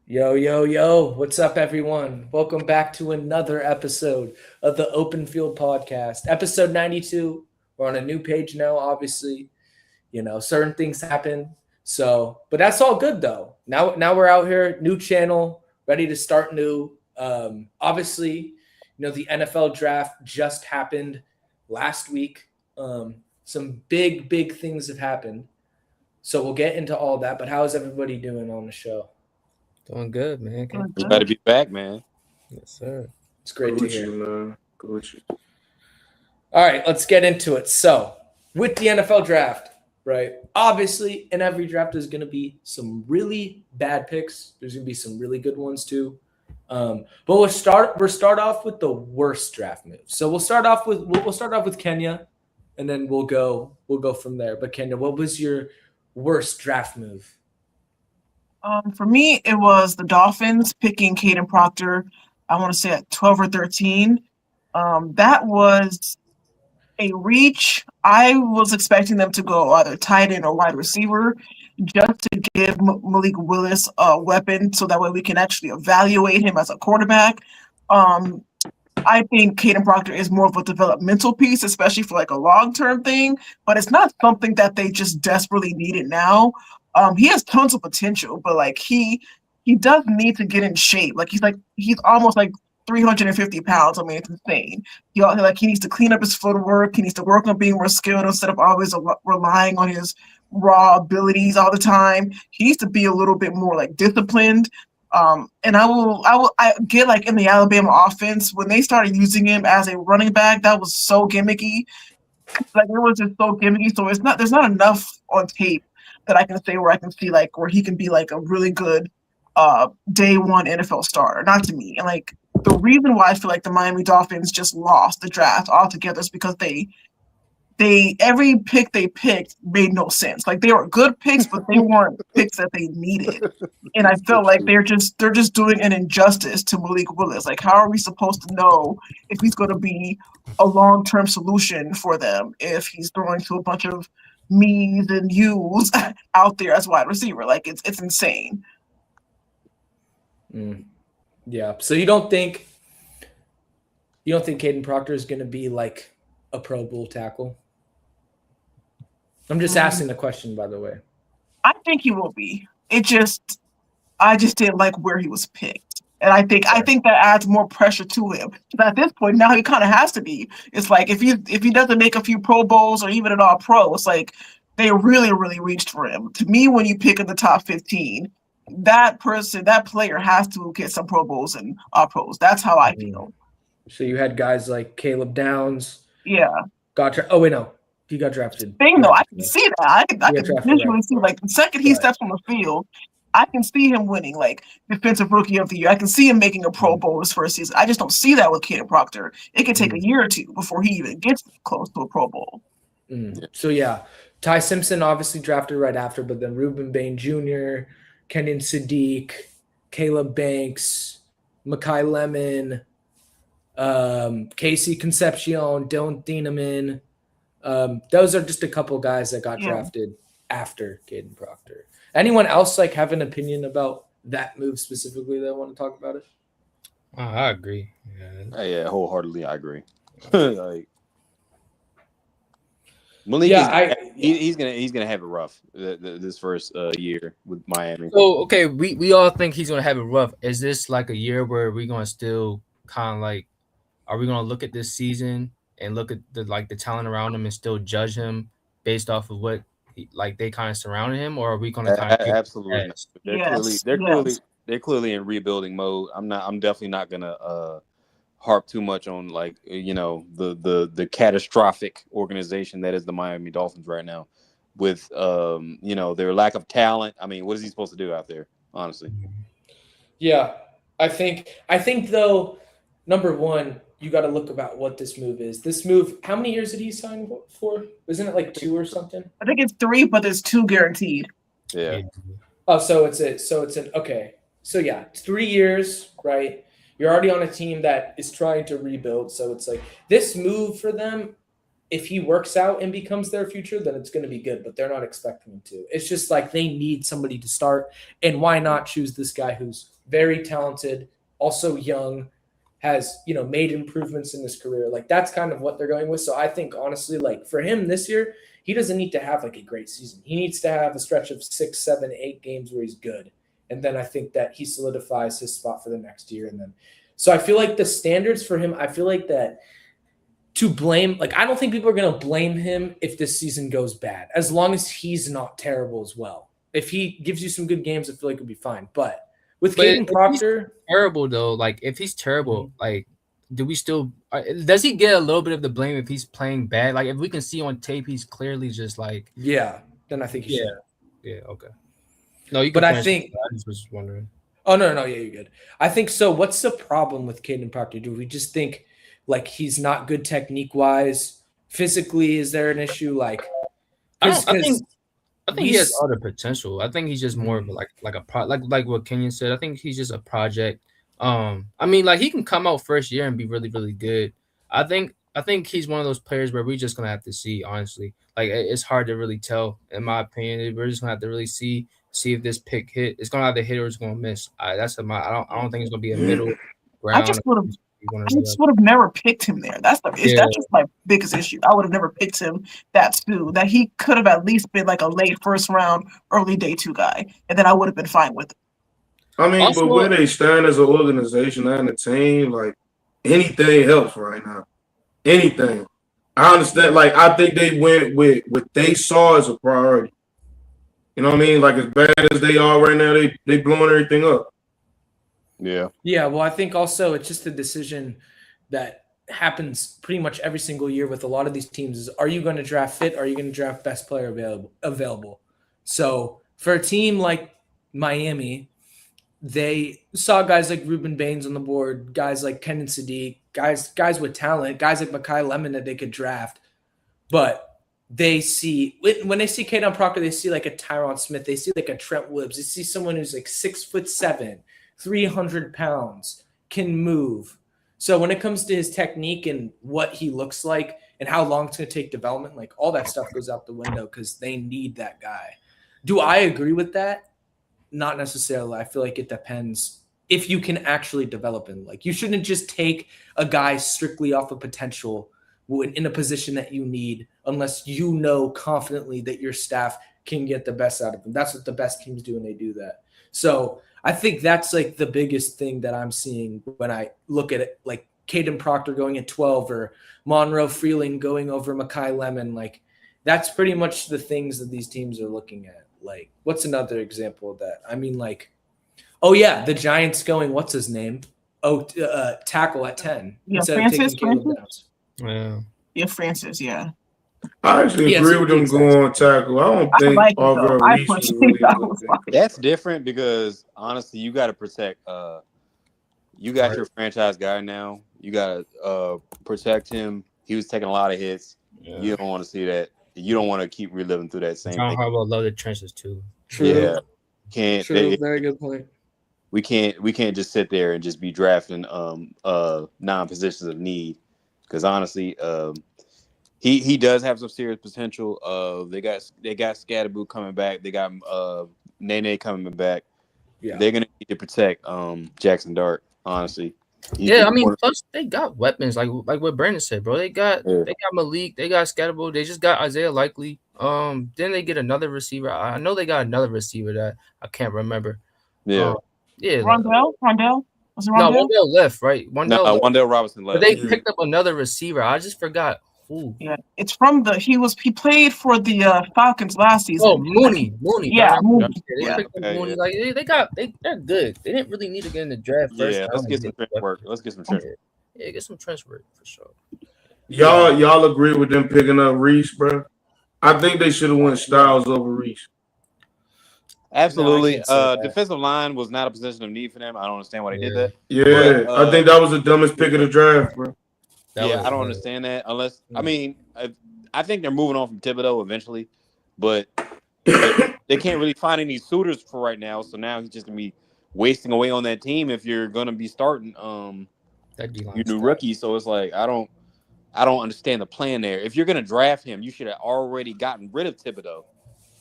Yo, yo, yo, what's up, everyone? Welcome back to another episode of the Open Field Podcast, episode 92. We're on a new page now, obviously. Certain things happen. But that's all good, though. Now we're out here, new channel, ready to start new. Obviously, the NFL draft just happened last week. Some big things have happened. So we'll get into all that. But how is everybody doing on the show? Doing good, man. Glad to be back, man. Yes, sir. It's great to hear. Man. Gucci. All right, let's get into it. So, with the NFL draft, right? Obviously, in every draft, there's going to be some really bad picks. There's going to be some really good ones too. But we'll start off with the worst draft move. So we'll start off with Kenya, and then we'll go from there. But Kenya, what was your worst draft move? For me, it was the Dolphins picking Caden Proctor. I want to say at 12 or 13. That was a reach. I was expecting them to go either tight end or wide receiver just to give Malik Willis a weapon so that way we can actually evaluate him as a quarterback. I think Caden Proctor is more of a developmental piece, especially for like a long-term thing, but it's not something that they just desperately needed now. He has tons of potential, but like he does need to get in shape. He's almost like 350 pounds. I mean, it's insane. He needs to clean up his footwork. He needs to work on being more skilled instead of always relying on his raw abilities all the time. He needs to be a little bit more like disciplined. And I get like in the Alabama offense when they started using him as a running back, that was so gimmicky. Like it was just so gimmicky. So there's not enough on tape that I can say where I can see like where he can be like a really good day one NFL starter. Not to me. And like the reason why I feel like the Miami Dolphins just lost the draft altogether is because they every pick they picked made no sense. Like they were good picks, but they weren't picks that they needed. And I felt like they're just doing an injustice to Malik Willis. Like how are we supposed to know if he's going to be a long-term solution for them if he's throwing to a bunch of me's and you's out there as wide receiver? Like it's insane. Yeah. So you don't think Caden Proctor is going to be like a Pro Bowl tackle? I'm just asking the question, by the way. I think he will be. I just didn't like where he was picked. And I think that adds more pressure to him. But at this point, now he kind of has to be. It's like if he doesn't make a few Pro Bowls or even an All Pro, it's like they really, really reached for him. To me, when you pick in the top 15, that player has to get some Pro Bowls and All Pros. That's how I feel. So you had guys like Caleb Downs. Yeah. Oh wait, no, he got drafted. I can see that. I can visually see like the second he steps on the field, I can see him winning like Defensive Rookie of the Year. I can see him making a Pro Bowl his first season. I just don't see that with Caden Proctor. It can take a year or two before he even gets close to a Pro Bowl. So yeah, Ty Simpson obviously drafted right after, but then Reuben Bain Jr., Kenyon Sadiq, Caleb Banks, Makai Lemon, Casey Concepcion, Dylan Thieneman. Those are just a couple guys that got drafted after Caden Proctor. Anyone else like have an opinion about that move specifically that want to talk about it? I agree. Yeah, wholeheartedly, I agree. Like Malik, he's gonna have it rough this first year with Miami. So okay, we all think he's gonna have it rough. Is this like a year where we're gonna still kind of like, are we gonna look at this season and look at the talent around him and still judge him based off of what they kind of surrounded him, or are we gonna kind of absolutely? They're clearly in rebuilding mode. I'm definitely not gonna harp too much on the catastrophic organization that is the Miami Dolphins right now with their lack of talent. I mean, what is he supposed to do out there, honestly? Yeah, I think though, number one, you got to look about what this move is. This move, how many years did he sign for? Isn't it like 2 or something? I think it's 3, but there's 2 guaranteed. Yeah. Oh, so it's okay. So yeah, 3 years, right? You're already on a team that is trying to rebuild. So it's like this move for them, if he works out and becomes their future, then it's going to be good, but they're not expecting him to. It's just like they need somebody to start. And why not choose this guy who's very talented, also young, has, made improvements in his career. Like, that's kind of what they're going with. So I think, honestly, like, for him this year, he doesn't need to have like a great season. He needs to have a stretch of 6, 7, 8 games where he's good. And then I think that he solidifies his spot for the next year. And then, so I feel like the standards for him, I feel like that to blame, like, I don't think people are going to blame him if this season goes bad, as long as he's not terrible as well. If he gives you some good games, I feel like it'll be fine. But with Caden Proctor, terrible though. Like, if he's terrible, like, do we still does he get a little bit of the blame if he's playing bad? Like, if we can see on tape he's clearly just like, then I think he should. Yeah, okay. No, you can. But I think I just was wondering. Oh no, yeah, you're good. I think so. What's the problem with Caden Proctor? Do we just think like he's not good technique wise? Physically, is there an issue? Like, I think he has all the potential. I think he's just more of like what Kenyon said. I think he's just a project. I mean, like, he can come out first year and be really, really good. I think he's one of those players where we're just gonna have to see. Honestly, like, it's hard to really tell. In my opinion, we're just gonna have to really see if this pick hit. It's gonna either hit or it's gonna miss. I don't think it's gonna be a middle ground. I just would have never picked him there. That's just my biggest issue. I would have never picked him that soon. That he could have at least been like a late first round, early day 2 guy, and then I would have been fine with it. I mean, also, but where they stand as an organization and a team, like, anything helps right now. Anything. I understand. Like, I think they went with what they saw as a priority. You know what I mean? Like, as bad as they are right now, they blowing everything up. Yeah. Yeah, well, I think also it's just a decision that happens pretty much every single year with a lot of these teams is, are you going to draft fit? Or are you going to draft best player available? So for a team like Miami, they saw guys like Ruben Baines on the board, guys like Kenan Sadiq, guys with talent, guys like Makai Lemon that they could draft. But they see, when they see Caden Proctor, they see like a Tyron Smith, they see like a Trent Williams, they see someone who's like 6'7", 300 pounds, can move. So when it comes to his technique and what he looks like and how long it's going to take development, like, all that stuff goes out the window because they need that guy. Do I agree with that? Not necessarily. I feel like it depends if you can actually develop him. Like, you shouldn't just take a guy strictly off of potential in a position that you need unless you know confidently that your staff can get the best out of him. That's what the best teams do when they do that. So I think that's like the biggest thing that I'm seeing when I look at it, like Caden Proctor going at 12 or Monroe Freeling going over Makai Lemon. Like, that's pretty much the things that these teams are looking at. Like, what's another example of that? I mean, like, the Giants going, what's his name? Tackle at 10 instead of taking Caleb Downs. Yeah, Francis, yeah. I actually agree with them going tackle. I don't think that's different because, honestly, you got to protect. You got your franchise guy now. You got to protect him. He was taking a lot of hits. Yeah. You don't want to see that. You don't want to keep reliving through that same thing. John Harbaugh loved the trenches too. True. Yeah, very good point. We can't just sit there and just be drafting non-positions of need, because honestly, he does have some serious potential. They got Scatterboo coming back. They got Nene coming back. Yeah, they're gonna need to protect Jackson Dart. Honestly. I mean, plus they got weapons like what Brandon said, bro. They got Malik, they got Scatterboo, they just got Isaiah Likely. Then they get another receiver. I know they got another receiver that I can't remember. Yeah. Rondell? Was it Rondell? No, Rondell left, right? Rondell Robinson left. But they picked up another receiver. I just forgot who. Yeah, it's from he played for the Falcons last season. Oh, Mooney. Yeah, Mooney. They picked up Mooney. Like, they're good. They didn't really need to get in the draft first. Yeah, let's get some trench work. Yeah, get some trench work for sure. Y'all agree with them picking up Reese, bro? I think they should have went Styles over Reese. Absolutely. Defensive line was not a position of need for them. I don't understand why they did that. Yeah, but, I think that was the dumbest pick of the draft, bro. I don't understand that. Unless, I mean, I think they're moving on from Thibodeau eventually, but they can't really find any suitors for right now. So now he's just gonna be wasting away on that team if you're gonna be starting your new rookie. So it's like I don't understand the plan there. If you're gonna draft him, you should have already gotten rid of Thibodeau.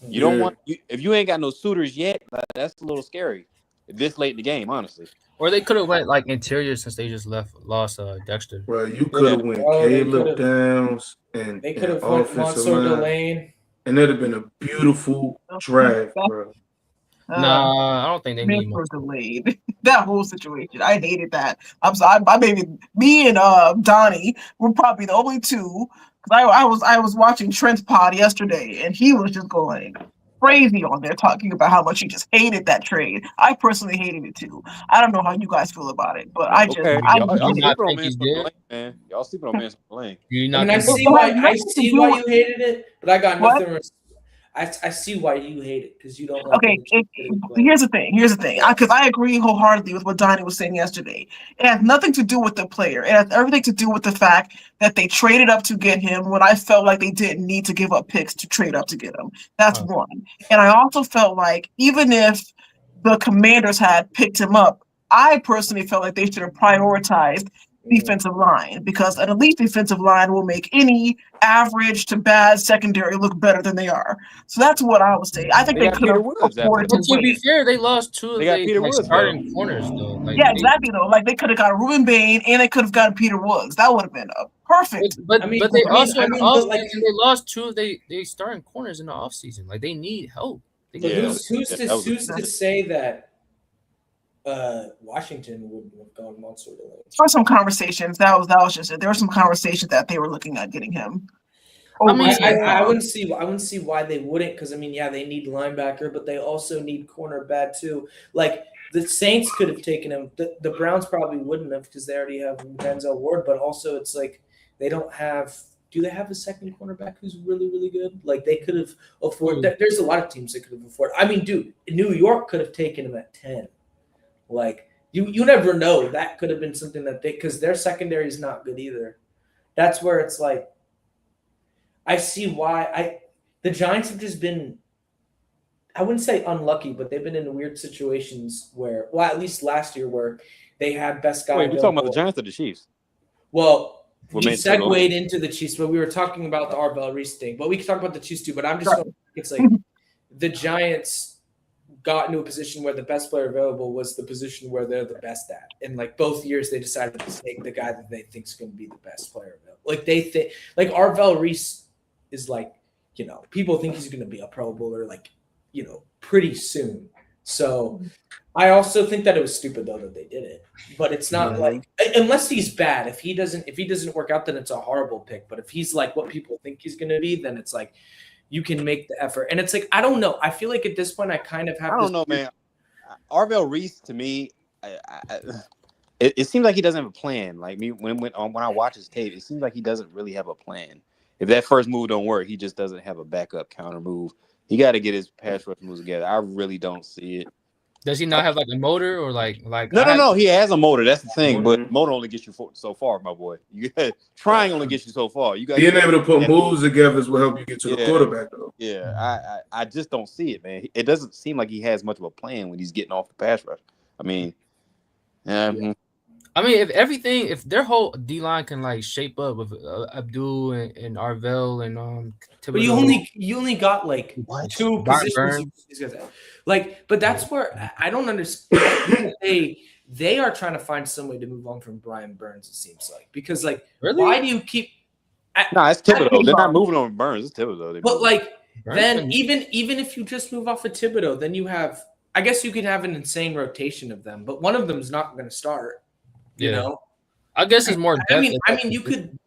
You don't want if you ain't got no suitors yet. That's a little scary. this late in the game, honestly. Or they could have went like interior since they just lost Dexter. Bro, you could have went Caleb Downs and They could have went offensive Mansour line, Delane. and it'd have been a beautiful draft, bro. Nah, I don't think they need more delayed. That whole situation, I hated that. I'm sorry, me and Donnie were probably the only two. Because I was watching Trent's pod yesterday, and he was just going crazy on there talking about how much he just hated that trade. I personally hated it too. I don't know how you guys feel about it, but I just y'all sleeping on Mansour Delane, man. Y'all sleeping on Mansour Delane. I see why you hated it, but I got nothing. I see why you hate it because you don't like. Okay, here's the thing. Because I agree wholeheartedly with what Donnie was saying yesterday. It has nothing to do with the player. It has everything to do with the fact that they traded up to get him when I felt like they didn't need to give up picks to trade up to get him. That's one. And I also felt like even if the Commanders had picked him up, I personally felt like they should have prioritized defensive line, because an elite defensive line will make any average to bad secondary look better than they are. So that's what I would say. I think they could have afforded to be fair, they lost two of their starting corners though. Exactly though. Like they could have got Ruben Bain and they could have gotten Peter Woods. That would have been perfect. But they lost two of they starting corners in the offseason. Like they need help. Who's to say that Washington wouldn't have gone Mansour Delane? There were some conversations. That was just it. There were some conversations that they were looking at getting him. I wouldn't see why they wouldn't, because they need linebacker, but they also need corner bad too. Like the Saints could have taken him. The Browns probably wouldn't have because they already have Denzel Ward, but also it's like they don't have. Do they have a second cornerback who's really, really good? Like they could have afforded. There's a lot of teams that could have afforded. I mean, dude, New York could have taken him at 10. Like you never know. That could have been something that because their secondary is not good either. That's where it's like I see why the Giants have just been, I wouldn't say unlucky, but they've been in weird situations where, well, at least last year where they had best guy. Wait, we're talking about the Giants or the Chiefs? Well, you segued into the Chiefs, but we were talking about the Arvell Reese thing. But we can talk about the Chiefs too. But I'm just going, it's like the Giants got into a position where the best player available was the position where they're the best at. And like both years they decided to take the guy that they think is going to be the best player available. Like they think like Arvell Reese is like, people think he's going to be a Pro Bowler like, pretty soon. So I also think that it was stupid though that they did it. But it's not like unless he's bad. If he doesn't work out, then it's a horrible pick. But if he's like what people think he's going to be, then it's like you can make the effort. And it's like, I don't know. I feel like at this point, I kind of have. I don't know, man. Arvell Reese, to me, it seems like he doesn't have a plan. Like me, when I watch his tape, it seems like he doesn't really have a plan. If that first move don't work, he just doesn't have a backup counter move. He got to get his pass rush moves together. I really don't see it. Does he not have like a motor or like? No. He has a motor. That's the thing. But motor only gets you so far, my boy. Trying only gets you so far. You got being able to put moves together will help you get to the quarterback, though. Yeah, I just don't see it, man. It doesn't seem like he has much of a plan when he's getting off the pass rush. I mean, if their whole D line can like shape up with Abdul and Arvell and Thibodeau. But you only got like two positions. Like, but that's where I don't understand. They are trying to find some way to move on from Brian Burns. It seems like because like why do you keep? It's Thibodeau. They're not moving on Burns. It's Thibodeau. But like then even if you just move off of Thibodeau, then you have. I guess you could have an insane rotation of them, but one of them is not going to start. You know, I guess it's more. I mean, you could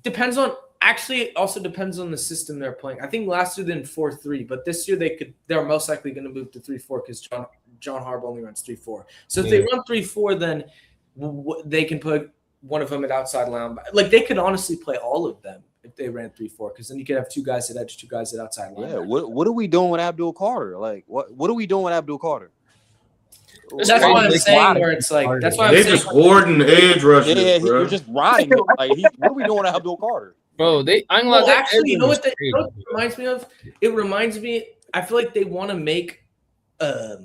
depends on. Actually, it also depends on the system they're playing. I think last year they did 4-3, but this year they're most likely going to move to 3-4 because John Harbaugh only runs 3-4. So if they run 3-4, then they can put one of them at outside linebacker. Like they could honestly play all of them if they ran 3-4, because then you could have two guys at edge, two guys at outside linebacker. Yeah. What are we doing with Abdul Carter? Like what are we doing with Abdul Carter? That's what I'm saying. Where it's like that's why they're just hoarding edge rushers. Yeah, you're just riding. Like what are we doing with Abdul Carter? Bro, actually, you know what it reminds me of? It reminds me, I feel like they want to make a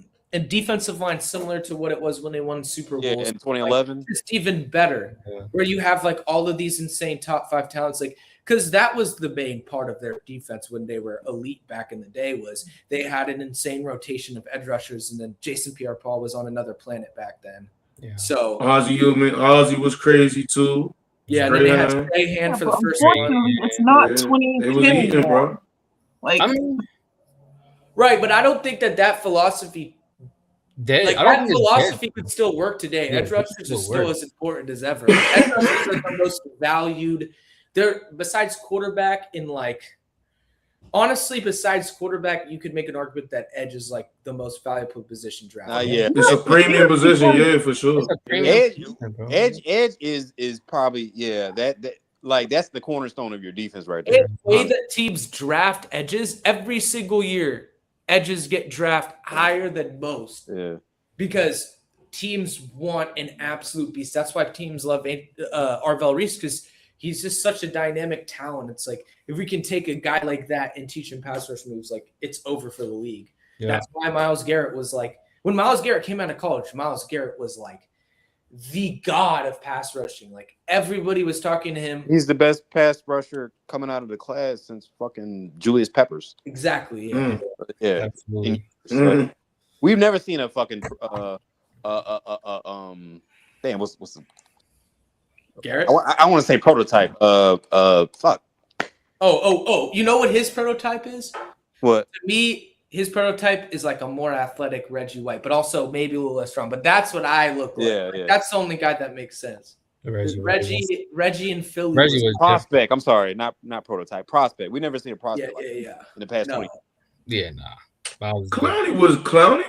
defensive line similar to what it was when they won Super Bowls. Yeah, in 2011. Like, it's even better, where you have like all of these insane top 5 talents. Like because that was the main part of their defense when they were elite back in the day. Was they had an insane rotation of edge rushers, and then Jason Pierre-Paul was on another planet back then. Yeah. So Ozzy was crazy too. Yeah, and then they had Strahan for the first one. Unfortunately, it's not 2010 They was eating, bro. Like, I mean, right, but I don't think that philosophy, that philosophy could still work today. Edge rushers are still as important as ever. Edge rushers are the most valued. They're besides quarterback honestly, besides quarterback, you could make an argument that edge is like the most valuable position draft. Yeah, it's a premium position, yeah, for sure. Edge is probably that's the cornerstone of your defense right there. The way that teams draft edges every single year, edges get drafted higher than most. Yeah, because teams want an absolute beast. That's why teams love Arvell Reese, because he's just such a dynamic talent. It's like if we can take a guy like that and teach him pass rush moves, like it's over for the league. Yeah. That's why Myles Garrett was like, when Myles Garrett came out of college, Myles Garrett was like the god of pass rushing. Like everybody was talking to him. He's the best pass rusher coming out of the class since fucking Julius Peppers. Exactly. Yeah. Yeah. Absolutely. We've never seen a fucking damn, what's the Garrett? I want to say prototype. Fuck. Oh! You know what his prototype is? What? To me, his prototype is like a more athletic Reggie White, but also maybe a little less strong. But that's what I look like. Yeah. That's the only guy that makes sense. Reggie and Philly. Reggie was prospect. I'm sorry, not prototype. Prospect. We never seen a prospect in the past 20. Yeah, nah. Clowney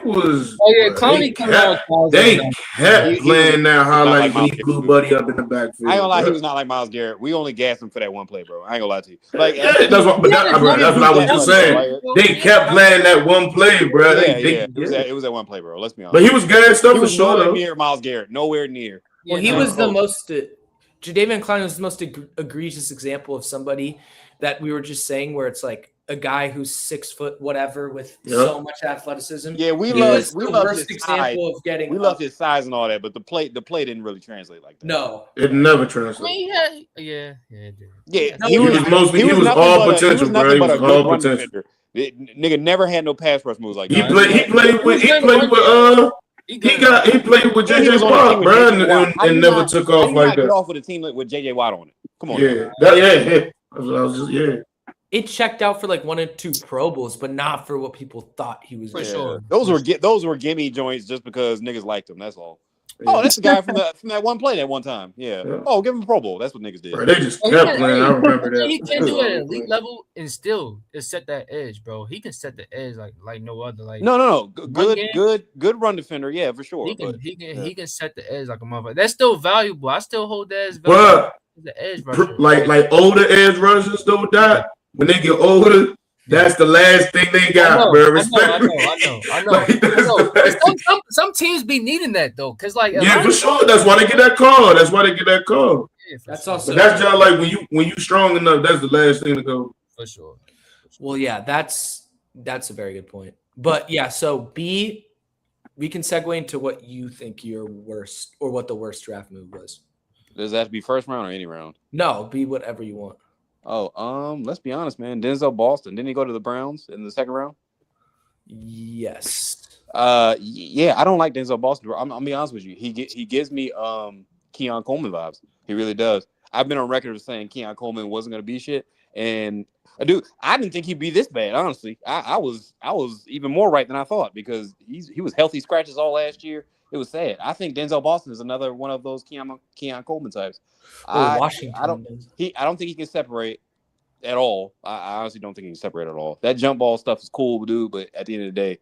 was. Oh yeah, Clowney came out. They kept playing that highlight when he blew Buddy up in the backfield. I ain't gonna lie, he was not like Myles Garrett. We only gassed him for that one play, bro. I ain't gonna lie to you. Like, that's what I was just saying. They kept playing that one play, bro. It was that one play, bro. Let's be honest. But he was gassed up for sure. Nowhere near Myles Garrett. Nowhere near. Well, he was the most. Jadeveon Clowney was the most egregious example of somebody that we were just saying, where it's like a guy who's 6 foot whatever with so much athleticism. Yeah, we love his example of getting. We love his size and all that, but the play didn't really translate like that. No, it never translated. I mean, he was all potential, bro. He was all potential. Nigga never had no pass rush moves like that. He played with JJ Watt, bro, and never took off like that. Get off with a team with JJ Watt on it. Come on. Yeah. It checked out for like 1 or 2 Pro Bowls, but not for what people thought he was for sure. Those were gimme joints just because niggas liked him. That's all. Oh, that's the guy from that one play that one time. Yeah. Oh, give him a Pro Bowl. That's what niggas did. Bro, they just kept playing. I remember that. He can do it at elite level and still set that edge, bro. He can set the edge like no other. Like no. Good run defender. Yeah, for sure. He can set the edge like a motherfucker. That's still valuable. I still hold that as valuable. The edge rusher. Like older edge rushers though, that when they get older, that's the last thing they got, bro. Respect. I know. Some teams be needing that though, cause like for sure. That's why they get that call. Yeah, that's also. But that's just like when you strong enough. That's the last thing to go. For sure. Well, yeah, that's a very good point. But yeah, so B, we can segue into what you think your worst or what the worst draft move was. Does that have to be first round or any round? No, be whatever you want. Oh, let's be honest, man. Denzel Boston, didn't he go to the Browns in the second round? Yes. Yeah, I don't like Denzel Boston. I'm gonna be honest with you. He gives me Keon Coleman vibes. He really does. I've been on record of saying Keon Coleman wasn't gonna be shit, and I didn't think he'd be this bad. Honestly, I was even more right than I thought because he was healthy scratches all last year. It was sad. I think Denzel Boston is another one of those Keon Coleman types. Washington. I don't think he can separate at all. I honestly don't think he can separate at all. That jump ball stuff is cool, dude, but at the end of the day,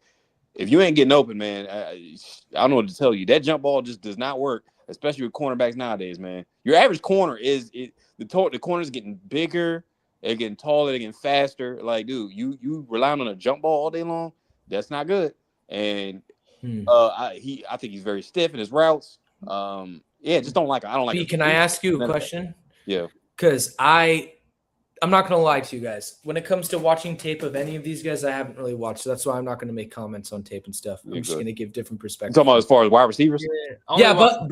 if you ain't getting open, man, I don't know what to tell you. That jump ball just does not work, especially with cornerbacks nowadays, man. Your average corner the corner's getting bigger, they're getting taller, they're getting faster. Like, dude, you relying on a jump ball all day long, that's not good. And I think he's very stiff in his routes. Just don't like him. I don't like him. Can I ask you a question? Yeah. Because I'm not going to lie to you guys. When it comes to watching tape of any of these guys, I haven't really watched. So that's why I'm not going to make comments on tape and stuff. I'm just going to give different perspectives. You're talking about as far as wide receivers? Yeah, but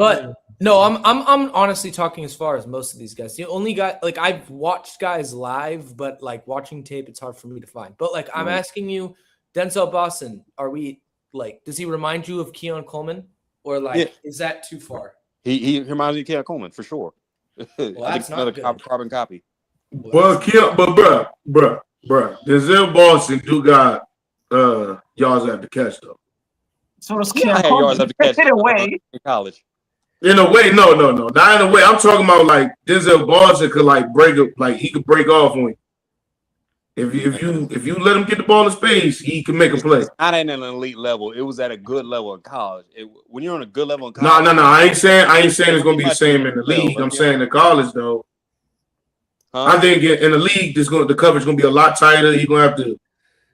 No, I'm honestly talking as far as most of these guys. The only guy, like I've watched guys live, but like watching tape, it's hard for me to find. But like I'm asking you, Denzel Boston, are we like? Does he remind you of Keon Coleman, or like is that too far? He reminds me of Keon Coleman for sure. Well, I think that's it's another not good. carbon copy. Well, but bruh, Denzel Boston do got yards after catch though. So does Yeah, I Keon had yards Coleman. after catch In a way. in college. In a way, no, not in a way. I'm talking about like Denzel Boston could like break up, like he could break off when if you let him get the ball in space, he can make a play. Not at an elite level. It was at a good level in college. When you're on a good level in college, No. I ain't saying it's gonna be the same in the league. I'm saying in college though. I think in the league, the coverage gonna be a lot tighter. He's gonna have to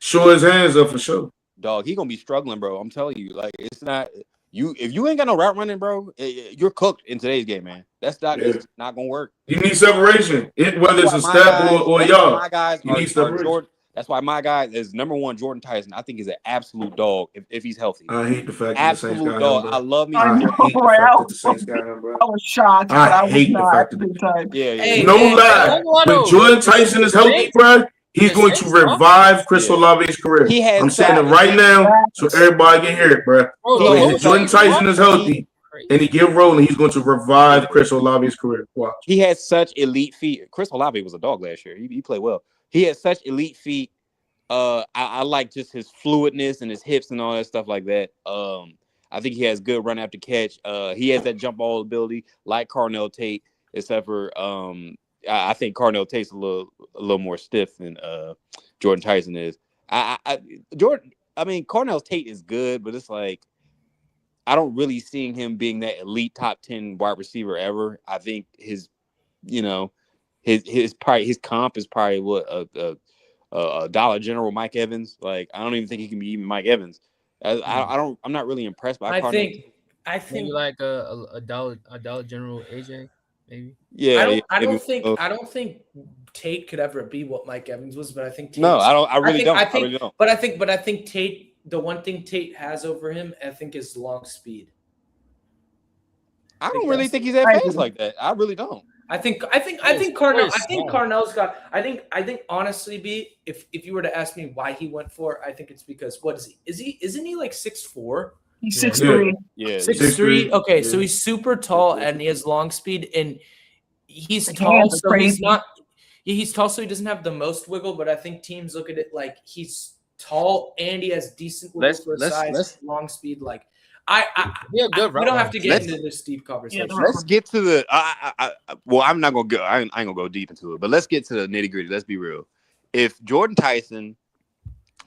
show his hands up for sure. Dog, he gonna be struggling, bro. I'm telling you, like it's not you. If you ain't got no route running, bro, you're cooked in today's game, man. That's not it's not gonna work. You need separation, whether it's a step or a yard. My guys you need separation. That's why my guy is number one. Jordan Tyson, I think, is an absolute dog if he's healthy. I hate the fact that the Saints got him, bro. I love me. I was shocked. I hate the fact that big time. No lie. When Jordan Tyson is healthy, bro, he's going to revive Chris Olave's career. I'm saying it right now, so everybody can hear it, bro. When Jordan Tyson is healthy and he get rolling, he's going to revive Chris Olave's career. Watch. He has such elite feet. Chris Olave was a dog last year. He played well. He has such elite feet. I like just his fluidness and his hips and all that stuff like that. I think he has good run after catch. He has that jump ball ability like Carnell Tate, except for I think Carnell Tate's a little more stiff than Jordan Tyson is. Carnell Tate is good, but it's like I don't really see him being that elite top 10 wide receiver ever. I think his comp is probably what a Dollar General Mike Evans. Like I don't even think he can be even Mike Evans. I'm not really impressed by. I think maybe like a Dollar General AJ maybe. Yeah, I don't think Tate could ever be what Mike Evans was, but I think I really don't. But I think Tate. The one thing Tate has over him, I think, is long speed. I don't really think he's that fast like that. I really don't. I think Carnell's got. I think honestly, B, if you were to ask me why he went for, I think it's because what is he? Isn't he like 6'4"? He's 6'3". Yeah, 6'3". Okay, so he's super tall and he has long speed, and he's tall, so he's not. Yeah, he's tall, so he doesn't have the most wiggle. But I think teams look at it like he's tall and he has decent wiggle for his size, long speed. Like we don't have to get into this deep conversation. Let's get to the. Well, I'm not gonna go. I ain't gonna go deep into it, but let's get to the nitty gritty. Let's be real. If Jordan Tyson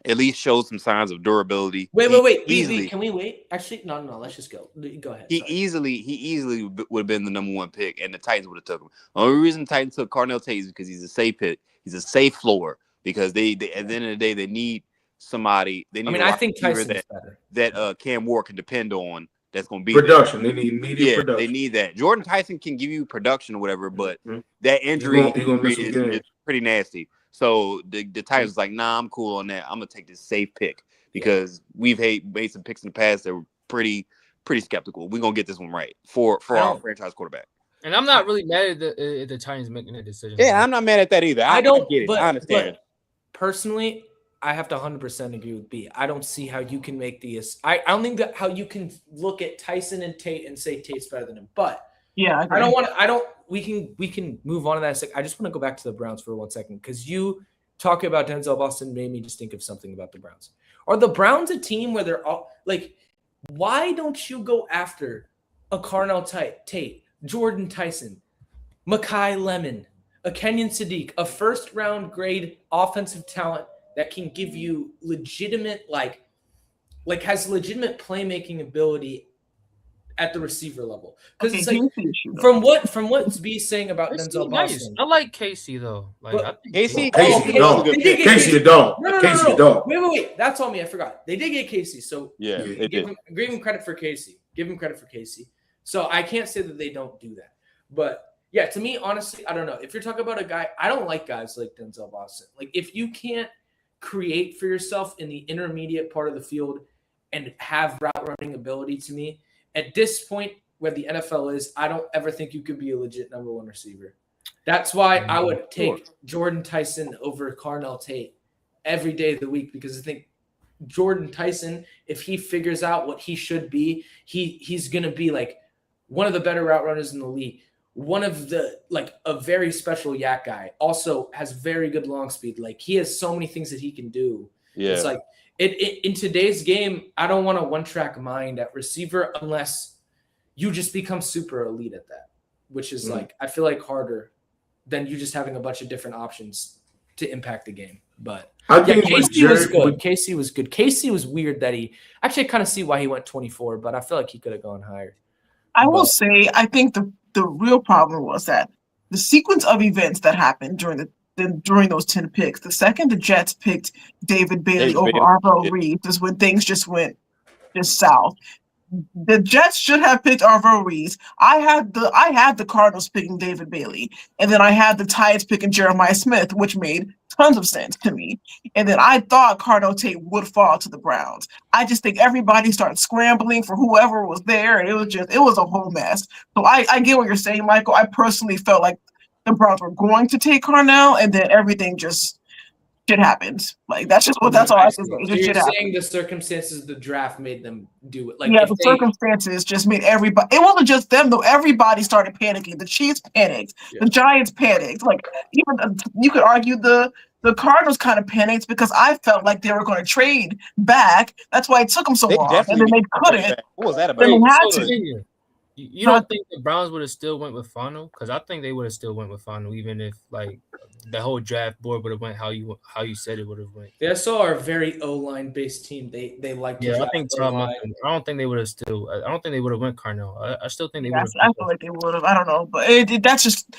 at least shows some signs of durability, wait. Can we wait? Actually, no. Let's just go. Go ahead. He easily would have been the number one pick, and the Titans would have took him. The only reason the Titans took Carnell Tate is because he's a safe pick. He's a safe floor because they at the end of the day they need somebody. I think Tyson's better. That Cam Ward can depend on. That's going to be production. There. They need immediate production. They need that. Jordan Tyson can give you production or whatever, but that injury is pretty nasty. So the Titans like, nah, I'm cool on that. I'm gonna take this safe pick because we've made some picks in the past that were pretty skeptical. We're gonna get this one right for our franchise quarterback. And I'm not really mad at the Titans making a decision. Yeah, I'm not mad at that either. I don't get it. I understand. But personally, I have to 100% agree with B. I don't see how you can make these. I don't think that how you can look at Tyson and Tate and say Tate's better than him. But yeah, I don't want to. We can move on to that. I just want to go back to the Browns for 1 second because you talking about Denzel Boston made me just think of something about the Browns. Are the Browns a team where they're all like? Why don't you go after a Carnell Tate, Jordan Tyson, Mekhi Lemon, a Kenyon Sadiq, a first-round grade offensive talent that can give you legitimate, like has legitimate playmaking ability at the receiver level? Because it's like from what B saying about Denzel Boston. I like Casey though. Casey a dog. No. Wait. That's on me. I forgot. They did get Casey. So yeah, give him credit for Casey. Give him credit for Casey. So I can't say that they don't do that. But yeah, to me, honestly, I don't know. If you're talking about a guy, I don't like guys like Denzel Boston. Like if you can't create for yourself in the intermediate part of the field and have route running ability, to me, at this point, where the NFL is, I don't ever think you could be a legit number one receiver. That's why I would take Jordan Tyson over Carnell Tate every day of the week, because I think Jordan Tyson, if he figures out what he should be, he's going to be like one of the better route runners in the league. One of the, like, a very special yak guy. Also has very good long speed. Like, he has so many things that he can do. Yeah. It's like in today's game, I don't want a one-track mind at receiver unless you just become super elite at that, which is like, I feel like harder than you just having a bunch of different options to impact the game. But I think Casey was good. Casey was good. Casey was weird that he actually, I kind of see why he went 24, but I feel like he could have gone higher. I will say, I think the real problem was that the sequence of events that happened during those 10 picks, the second the Jets picked David Bailey over Arvo Reeves is when things just went south. The Jets should have picked Arvo Reeves. I had the Cardinals picking David Bailey, and then I had the Titans picking Jeremiah Smith, which made tons of sense to me. And then I thought Carnell Tate would fall to the Browns. I just think everybody started scrambling for whoever was there, and it was a whole mess. So I get what you're saying, Michael. I personally felt like the Browns were going to take Carnell, and then everything just shit happened. Like, that's all I can say. So you're saying the circumstances of the draft made them do it. Like, yeah, circumstances just made everybody. It wasn't just them though. Everybody started panicking. The Chiefs panicked. Yeah. The Giants panicked. Like, even you could argue the Cardinals kind of panicked because I felt like they were going to trade back. That's why it took them so long, and then they couldn't. What was that about? They had to. You don't think the Browns would have still went with Fano? Because I think they would have still went with Fano, even if, like, the whole draft board would have went how you said it would have went. They also are a very O-line based team. They like to draft I think I don't think they would have still. I don't think they would have went Carnell. I still think they would have. I feel like they would have. I don't know, but that's just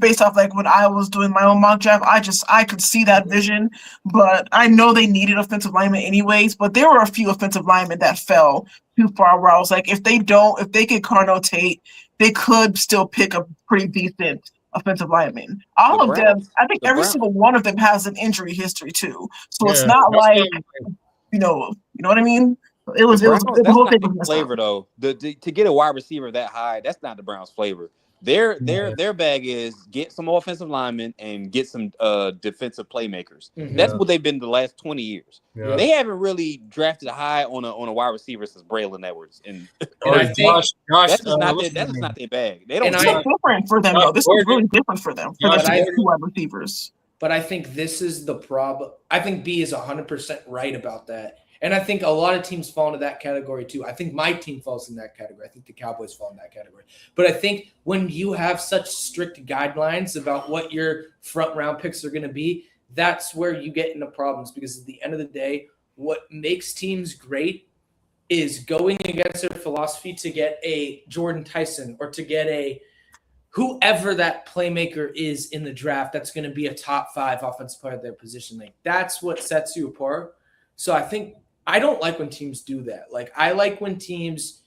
based off like when I was doing my own mock draft. I could see that vision, but I know they needed offensive linemen anyways. But there were a few offensive linemen that fell too far, where I was like, if they get Carnell Tate, they could still pick a pretty decent offensive lineman. All of them, I think every single one of them has an injury history too. So it's not like, you know what I mean? It was the whole thing was flavor though. To get a wide receiver that high, that's not the Browns' flavor. Their bag is get some offensive linemen and get some defensive playmakers. That's what they've been the last 20 years. Yeah. They haven't really drafted high on a wide receiver since Braylon Edwards. And I think that's not their bag. They don't. It's different for them though. This is really different for them. For the wide receivers. But I think this is the problem. I think B is 100% right about that. And I think a lot of teams fall into that category too. I think my team falls in that category. I think the Cowboys fall in that category. But I think when you have such strict guidelines about what your front round picks are going to be, that's where you get into problems, because at the end of the day, what makes teams great is going against their philosophy to get a Jordan Tyson or to get a whoever that playmaker is in the draft that's going to be a top 5 offensive player at their position. Like, that's what sets you apart. So I don't like when teams do that. Like, I like when teams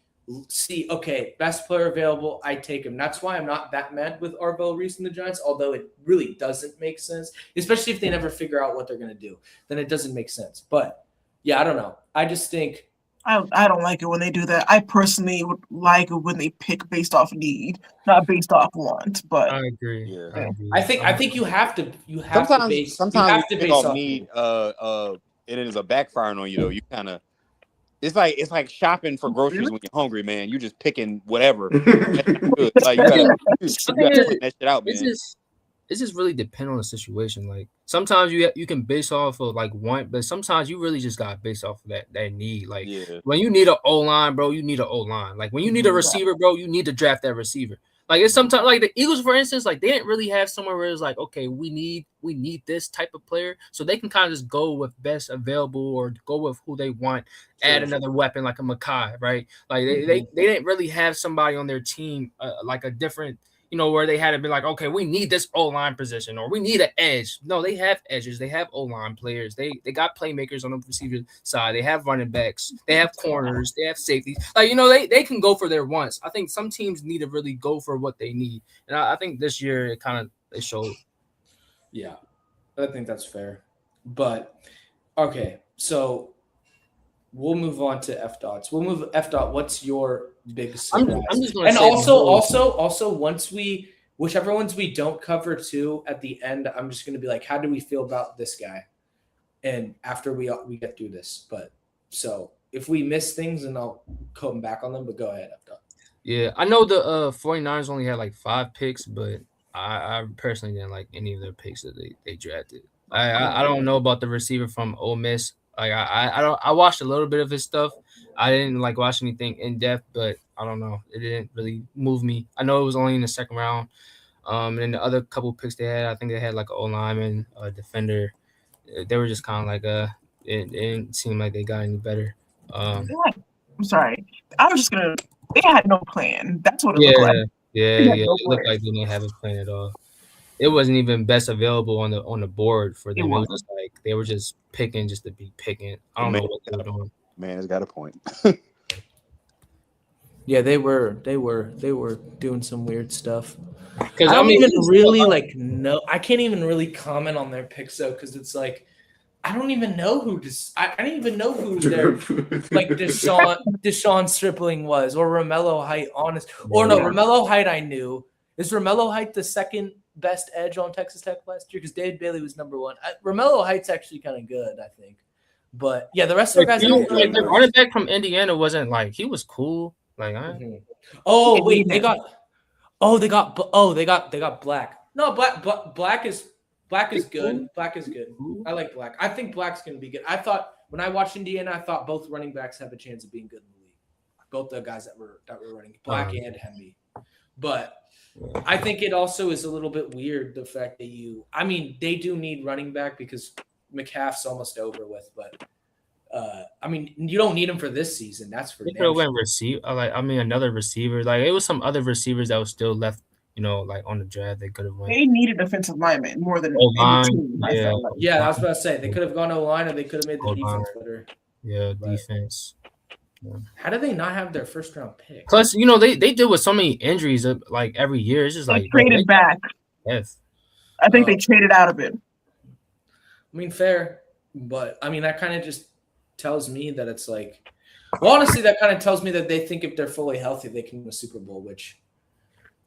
see, okay, best player available, I take him. That's why I'm not that mad with Arvo Reeves and the Giants, although it really doesn't make sense, especially if they never figure out what they're going to do. Then it doesn't make sense. But, yeah, I don't know. I just think – I don't like it when they do that. I personally would like it when they pick based off need, not based off want. But I agree. Yeah. I think you have to base off need. It is a backfiring on you though. You kind of, it's like shopping for groceries when you're hungry, man. You just picking whatever. Like, you gotta put that shit out, man. It's just really depend on the situation. Like, sometimes you can base off of like want, but sometimes you really just got based off of that need. Like, when you need an O-line, bro, you need an O-line. Like, when you need a receiver, bro, you need to draft that receiver. Like, it's sometimes like the Eagles, for instance, like they didn't really have somewhere where it's like, okay, we need this type of player, so they can kind of just go with best available or go with who they want, add another weapon like a Makai, right? Like they didn't really have somebody on their team like a different, where they had to be like, okay, we need this O-line position or we need an edge. No, they have edges. They have O-line players. They got playmakers on the receiver side. They have running backs. They have corners. They have safeties. Like, they can go for their wants. I think some teams need to really go for what they need. And I think this year they showed. Yeah, I think that's fair. But, okay, so we'll move on to F dots. We'll move F dot. What's your big surprise? I'm just gonna and say also, once whichever ones we don't cover too, at the end, I'm just gonna be like, how do we feel about this guy? And after we get through this, but so if we miss things, and I'll come back on them. But go ahead, F dot. Yeah, I know the 49ers only had like 5 picks, but I personally didn't like any of their picks that they drafted. I don't know about the receiver from Ole Miss. Like I watched a little bit of his stuff. I didn't like watch anything in depth, but I don't know. It didn't really move me. I know it was only in the second round. And then the other couple picks they had, I think they had like an O lineman, a defender. They were just kind of like it didn't seem like they got any better. I'm sorry. I was just gonna. They had no plan. That's what it looked like. Yeah. It looked like they didn't have a plan at all. It wasn't even best available on the board for them. It was just like they were just picking just to be picking. I don't know what they were doing. Man has got a point. Yeah, they were doing some weird stuff. Because I don't even really I can't even really comment on their picks though, because it's like I don't even know who I don't even know who their like Deshaun Stripling was, or Romello Height, Romello Height I knew. Is Romello Height the second best edge on Texas Tech last year? Because David Bailey was number 1. Romello Height's actually kind of good, I think. But yeah, the rest of the guys. The running back from Indiana wasn't like he was cool. Like oh wait, they got Black. No, Black is good. Black is good. I like Black. I think Black's going to be good. I thought when I watched Indiana, I thought both running backs have a chance of being good in the league. Both the guys that were running, Black and Hemby. But I think it also is a little bit weird the fact that they do need running back because McCaff's almost over with, but you don't need him for this season. That's for damn sure. Another receiver. Like it was some other receivers that was still left. Like on the draft, they could have went. They needed defensive linemen more than O-line. I was about to say they could have gone O-line, or they could have made the defense better. Yeah, defense. Yeah. How do they not have their first round pick? Plus, they deal with so many injuries like every year. It's just they traded back. Yes, I think they traded out of it. Fair, but that kind of just tells me that it's like, well, honestly, that kind of tells me that they think if they're fully healthy, they can win a Super Bowl, which.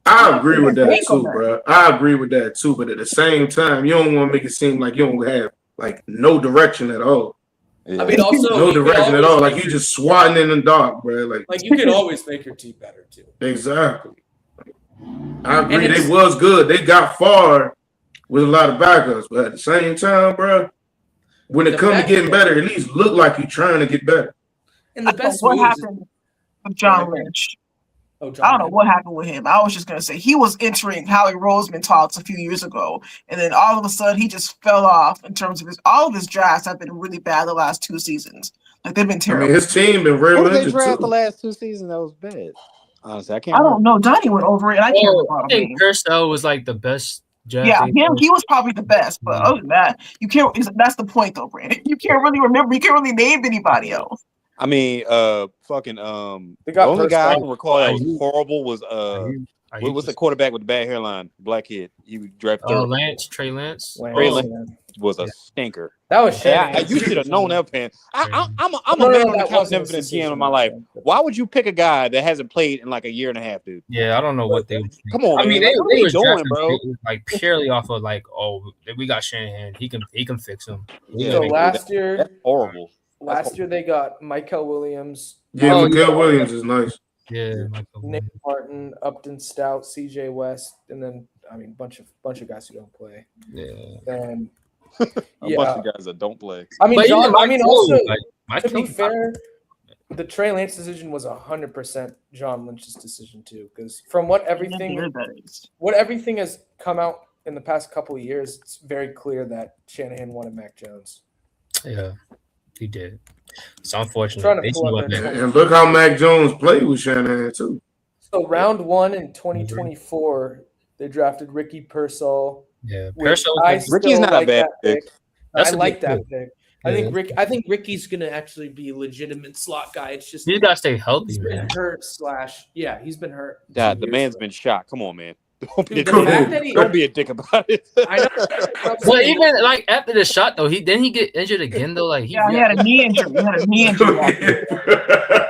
I agree with that too, bro. I agree with that too, but at the same time, you don't want to make it seem like you don't have like no direction at all. Yeah. Also no direction at all. Like you just swatting in the dark, bro. Like you can always make your team better too. Exactly. I agree. They was good. They got far with a lot of backups, but at the same time, bro, when it comes to getting better, at least look like you're trying to get better. And the best what happened with John Lynch. I don't know what happened with him. I was just going to say he was entering Howie Roseman talks a few years ago, and then all of a sudden he just fell off in terms of all of his drafts have been really bad the last 2 seasons. Like they've been terrible. His team been real. Who did they draft the last 2 seasons? That was bad. Honestly, I don't know. Donnie went over it. And I can't remember. I think Purcell was like the best. Yeah, he was probably the best. But other than that, you can't. That's the point, though, Brandon. You can't really remember. You can't really name anybody else. The only guy I can recall that was horrible was what's the quarterback with the bad hairline? Black kid. He drafted Trey Lance. Trey Lance was a stinker. That was you should have known that, man. I'm a man on the couch, never been a GM in my life. Why would you pick a guy that hasn't played in like a year and a half, dude? Yeah, I don't know what they. Come on, man. They were doing, bro. Like purely off of like, we got Shanahan. He can fix them. Yeah, so last year, that's horrible. Last year they got Michael Williams. Yeah, Michael Williams is nice. Yeah, Nick Martin, Upton Stout, CJ West, and then bunch of guys who don't play. Yeah, and bunch of guys that don't play. To be fair, the Trey Lance decision was 100% John Lynch's decision too, because from what everything has come out in the past couple of years, it's very clear that Shanahan wanted Mac Jones. Yeah. He did. It's unfortunate. And look how Mac Jones played with Shanahan too. So round 1 in 2024, they drafted Ricky Pearsall. Yeah, Ricky's not a bad pick. I like that pick. I think Ricky's gonna actually be a legitimate slot guy. It's just he's gotta stay healthy. He's been hurt. He's been hurt. God, the man's been shot. Come on, man. Don't be, Don't be a dick about it. I know. But even like after the shot though, he get injured again though. Like he had a knee injury. He had a knee injury.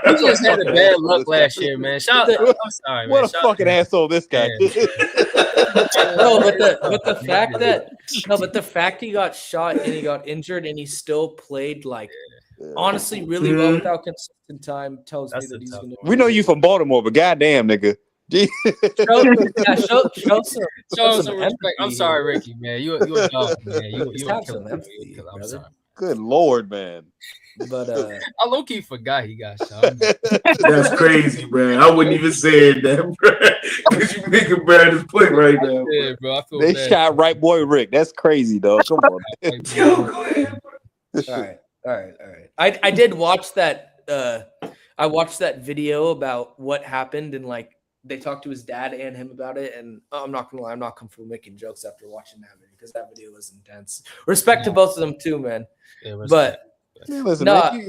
He just had a bad luck last year, man. I'm sorry, man. What a fucking asshole this guy is. No, but the fact he got shot and he got injured and he still played like honestly really well without consistent time tells me that he's gonna. We know you from Baltimore, but goddamn, nigga. Show some respect. I'm sorry, Ricky, man. You a dog, man. You a killer. I'm sorry. Good Lord, man. But I low key forgot he got shot. That's crazy, man. I wouldn't even say that, bro. Because you make a bad play right now. Yeah, bro. I feel they bad. shot right boy Rick. That's crazy, dog. Come on. All right. I did watch that. I watched that video about what happened and like they talked to his dad and him about it. And I'm not gonna lie, I'm not comfortable making jokes after watching that video because that video was intense. Respect to both of them too, man. Yeah, but yeah, listen, man,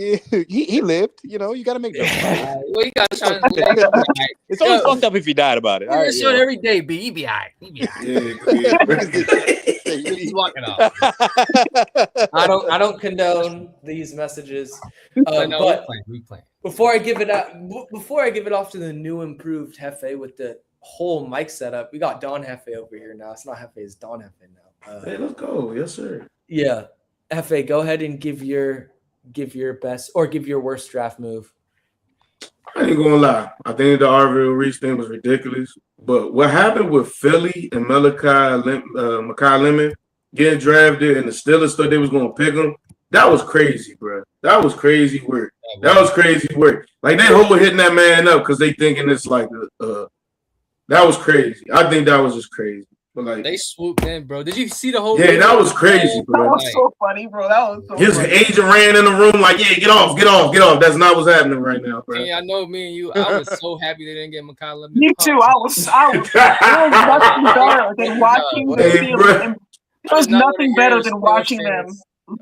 he lived. You know, you got to make jokes. Well, you got to It's always fucked up if he died about it. He showed every day, B. He be all right. He's walking off. I don't condone these messages. But we playing. Before I give it off to the new improved Hefe with the whole mic setup, we got Don Hefe over here now. It's not Hefe, it's Don Hefe now. Hey, let's go. Yes, sir. Yeah. Hefe, go ahead and give your best or give your worst draft move. I ain't gonna lie. I think the Arville Reese thing was ridiculous. But what happened with Philly and Makai Lemon getting drafted and the Steelers thought they was gonna pick him, that was crazy, bro. That was crazy work. Like they whole hitting that man up because they thinking it's like that was crazy. I think that was just crazy. But like they swooped in, bro. Did you see the whole? Yeah, that was crazy, bro. That was so funny, bro. That was so his funny. agent ran in the room like, yeah, get off. That's not what's happening right now, bro. Yeah, I know. Me and you. I was so happy they didn't get Makai Lemon. Me too. I was nothing better than watching the Steelers. There was nothing better than watching them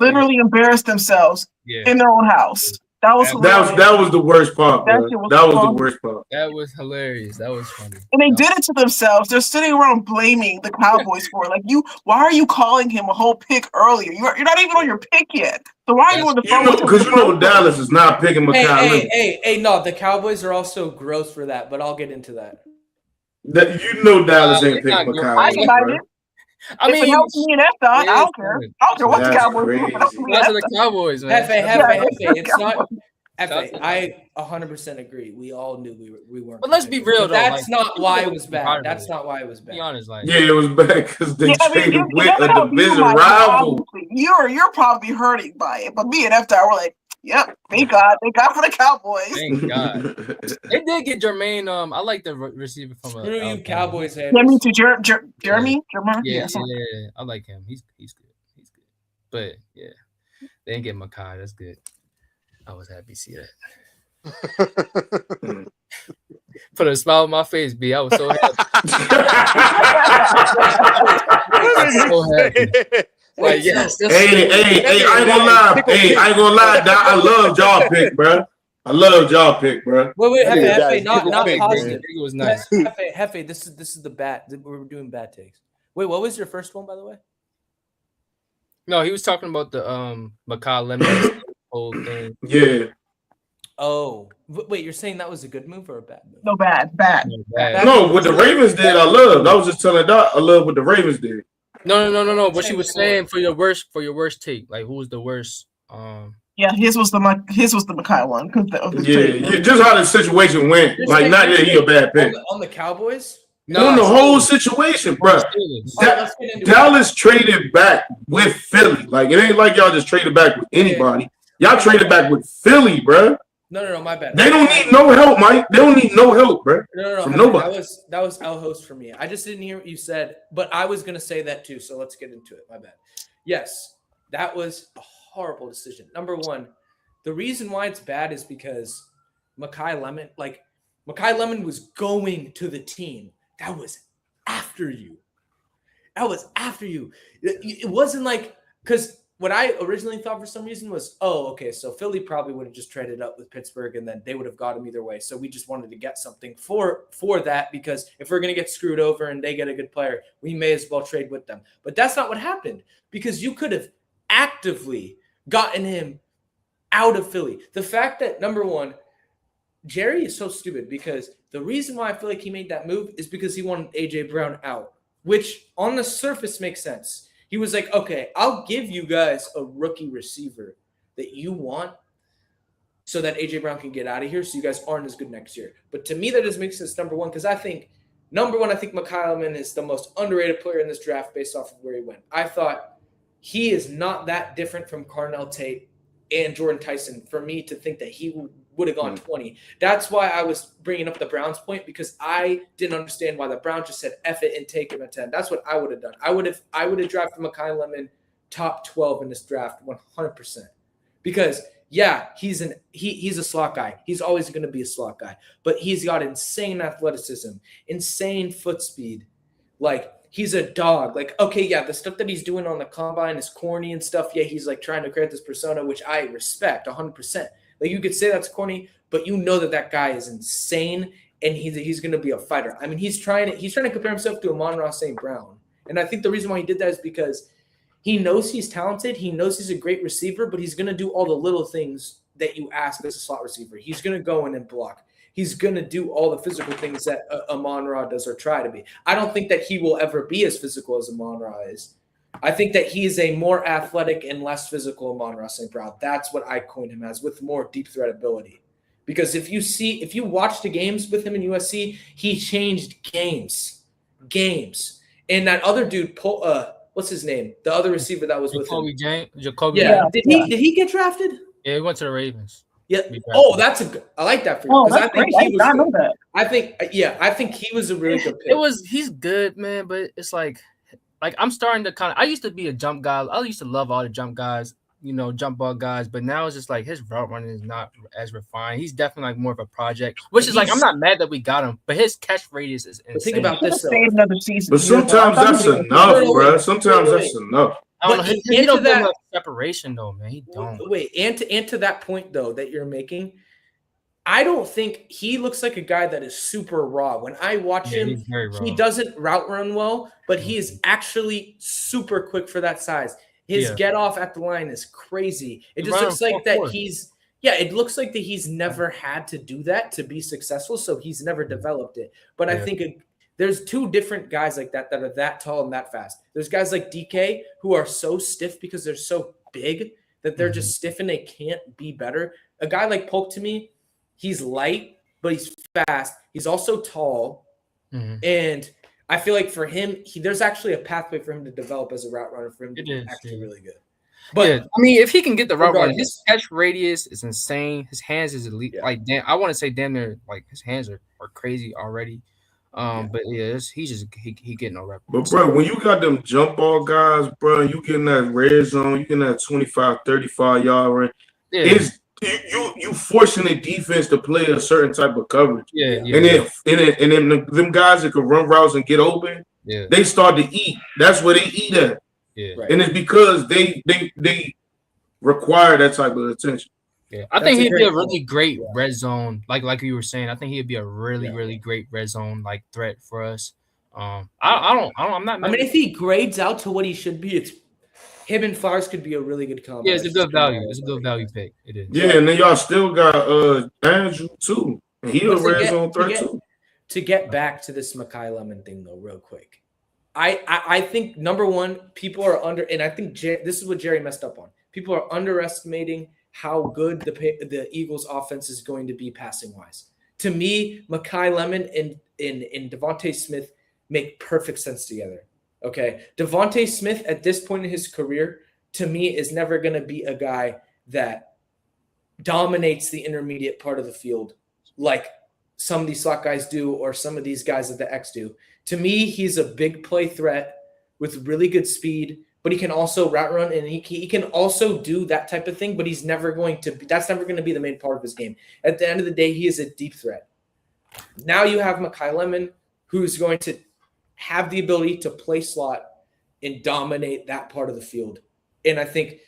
literally embarrass themselves in their own house. That was the worst part, bro. That was the worst part. That was hilarious. That was funny. And they did it to themselves. They're sitting around blaming the Cowboys for it. Like why are you calling him a whole pick earlier? You're not even on your pick yet. So why are you on the phone? Because Dallas is not picking Makai. Hey, no, the Cowboys are also gross for that, but I'll get into that. Dallas ain't picking Makai. I mean, it helps me and F-Dot. I don't care. I don't care what the Cowboys do. That's the Cowboys, man. Hefe. It's not. Hefe, I 100% agree. We all knew we weren't. But let's be real, though. That's not why it was bad. That's not why it was bad. Be honest, like it was bad because they traded with a division rival. You're probably hurting by it, but me and F-Dot were like, yep, thank God for the Cowboys. Thank God. They did get Jermaine. I like the receiver from you Cowboys. Jeremy to Jeremy. Yeah, I like him. He's good. But yeah, they didn't get Makai. That's good. I was happy to see that. Put a smile on my face, B. I was so happy. So happy. Like, yes. Hey, I ain't gonna lie. I ain't gonna lie. I love y'all pick, bro. Wait, Hefe, not positive. It was nice. Hefe, this is the bad. We're doing bad takes. Wait, what was your first one, by the way? No, he was talking about the Makai Lemon whole thing. Yeah. Oh, wait, you're saying that was a good move or a bad move? No, bad. No, what the Ravens did, I loved. I was just telling Doc, I love what the Ravens did. No. What she was saying for your worst take, like who was the worst? Yeah, his was the Makai one. Yeah, just how the situation went. Like, not that he a bad pick on the Cowboys. No, on the whole situation, bro. Dallas traded back with Philly. Like, it ain't like y'all just traded back with anybody. Y'all traded back with Philly, bro. No, my bad. They don't need no help, Mike. They don't need no help, bro. No. From nobody. That was El Host for me. I just didn't hear what you said, but I was gonna say that too. So let's get into it. My bad. Yes, that was a horrible decision. Number one, the reason why it's bad is because Makai Lemon was going to the team. That was after you. It wasn't like because what I originally thought for some reason was, oh, okay, so Philly probably would have just traded up with Pittsburgh and then they would have got him either way. So we just wanted to get something for that, because if we're going to get screwed over and they get a good player, we may as well trade with them. But that's not what happened, because you could have actively gotten him out of Philly. The fact that, number one, Jerry is so stupid, because the reason why I feel like he made that move is because he wanted A.J. Brown out, which on the surface makes sense. He was like, okay, I'll give you guys a rookie receiver that you want so that A.J. Brown can get out of here so you guys aren't as good next year. But to me, that doesn't make sense, number one, because I think Mekhi is the most underrated player in this draft based off of where he went. I thought he is not that different from Carnell Tate and Jordan Tyson for me to think that he would have gone 20. That's why I was bringing up the Browns point, because I didn't understand why the Browns just said F it and take him at 10. That's what I would have done. I would have drafted Mekhi Lemon top 12 in this draft 100%. Because yeah, he's a slot guy. He's always going to be a slot guy, but he's got insane athleticism, insane foot speed. Like, he's a dog. Like, okay, yeah, the stuff that he's doing on the combine is corny and stuff. Yeah, he's like trying to create this persona, which I respect 100%. Like, you could say that's corny, but you know that guy is insane, and he's going to be a fighter. I mean, he's trying to compare himself to Amon-Ra St. Brown, and I think the reason why he did that is because he knows he's talented. He knows he's a great receiver, but he's going to do all the little things that you ask as a slot receiver. He's going to go in and block. He's going to do all the physical things that Amon-Ra does or try to be. I don't think that he will ever be as physical as Amon-Ra is. I think that he is a more athletic and less physical Amon-Ra St. Brown. That's what I coined him as, with more deep threat ability. Because if you watch the games with him in USC, he changed games. And that other dude, what's his name? The other receiver that was with him. Jacoby. Yeah. Did he get drafted? Yeah, he went to the Ravens. Yeah. Oh, I like that for you. Oh, that's great. I did not know that. I think he was a really good pick. He's good, man, but it's like I'm starting to I used to be a jump guy. I used to love all the jump guys, jump ball guys, but now it's just like his route running is not as refined. He's definitely like more of a project, which is like, I'm not mad that we got him, but his catch radius is insane. Think about this, though. Another season. But sometimes that's enough, bro. Sometimes that's enough. I don't know. He don't get enough separation, though, man. He don't. Wait, and to that point, though, that you're making, I don't think he looks like a guy that is super raw. When I watch him, he doesn't route run well, but he is actually super quick for that size. His get off at the line is crazy. It just looks like that it looks like that he's never had to do that to be successful, so he's never developed it. But I think there's two different guys like that are that tall and that fast. There's guys like DK who are so stiff because they're so big that they're just stiff and they can't be better. A guy like Polk, to me, he's light, but he's fast. He's also tall. And I feel like for him, there's actually a pathway for him to develop as a route runner for him to be actually really good. But I mean, if he can get the route runner, his catch radius is insane. His hands is elite. Yeah. Like, I want to say damn near, like, his hands are crazy already. But he's getting no rep. But bro, when you got them jump ball guys, bro, you getting that red zone, you getting that 25, 35 yard range. It's you forcing the defense to play a certain type of coverage. And then them guys that can run routes and get open, they start to eat. That's where they eat at. And it's because they require that type of attention. Yeah, I think he'd be a really great red zone, like you were saying. I think he'd be a really great red zone like threat for us. I'm not. I mean, if he grades out to what he should be, it's him and Flowers could be a really good combo. Yeah, it's a good value. It's a good value pick. It is. Yeah, and then y'all still got Andrew too, and he a red zone threat too. To get back to this Mekhi Lemon thing though, real quick, I think number one, people are and I think this is what Jerry messed up on. People are underestimating how good the Eagles' offense is going to be passing wise. To me, Mekhi Lemon and Devontae Smith make perfect sense together. Okay, Devontae Smith at this point in his career, to me, is never going to be a guy that dominates the intermediate part of the field like some of these slot guys do or some of these guys at the X do. To me, he's a big play threat with really good speed, but he can also route run and he can also do that type of thing, but that's never going to be the main part of his game. At the end of the day, he is a deep threat. Now you have Mekhi Lemon, who's going to have the ability to play slot and dominate that part of the field. And I think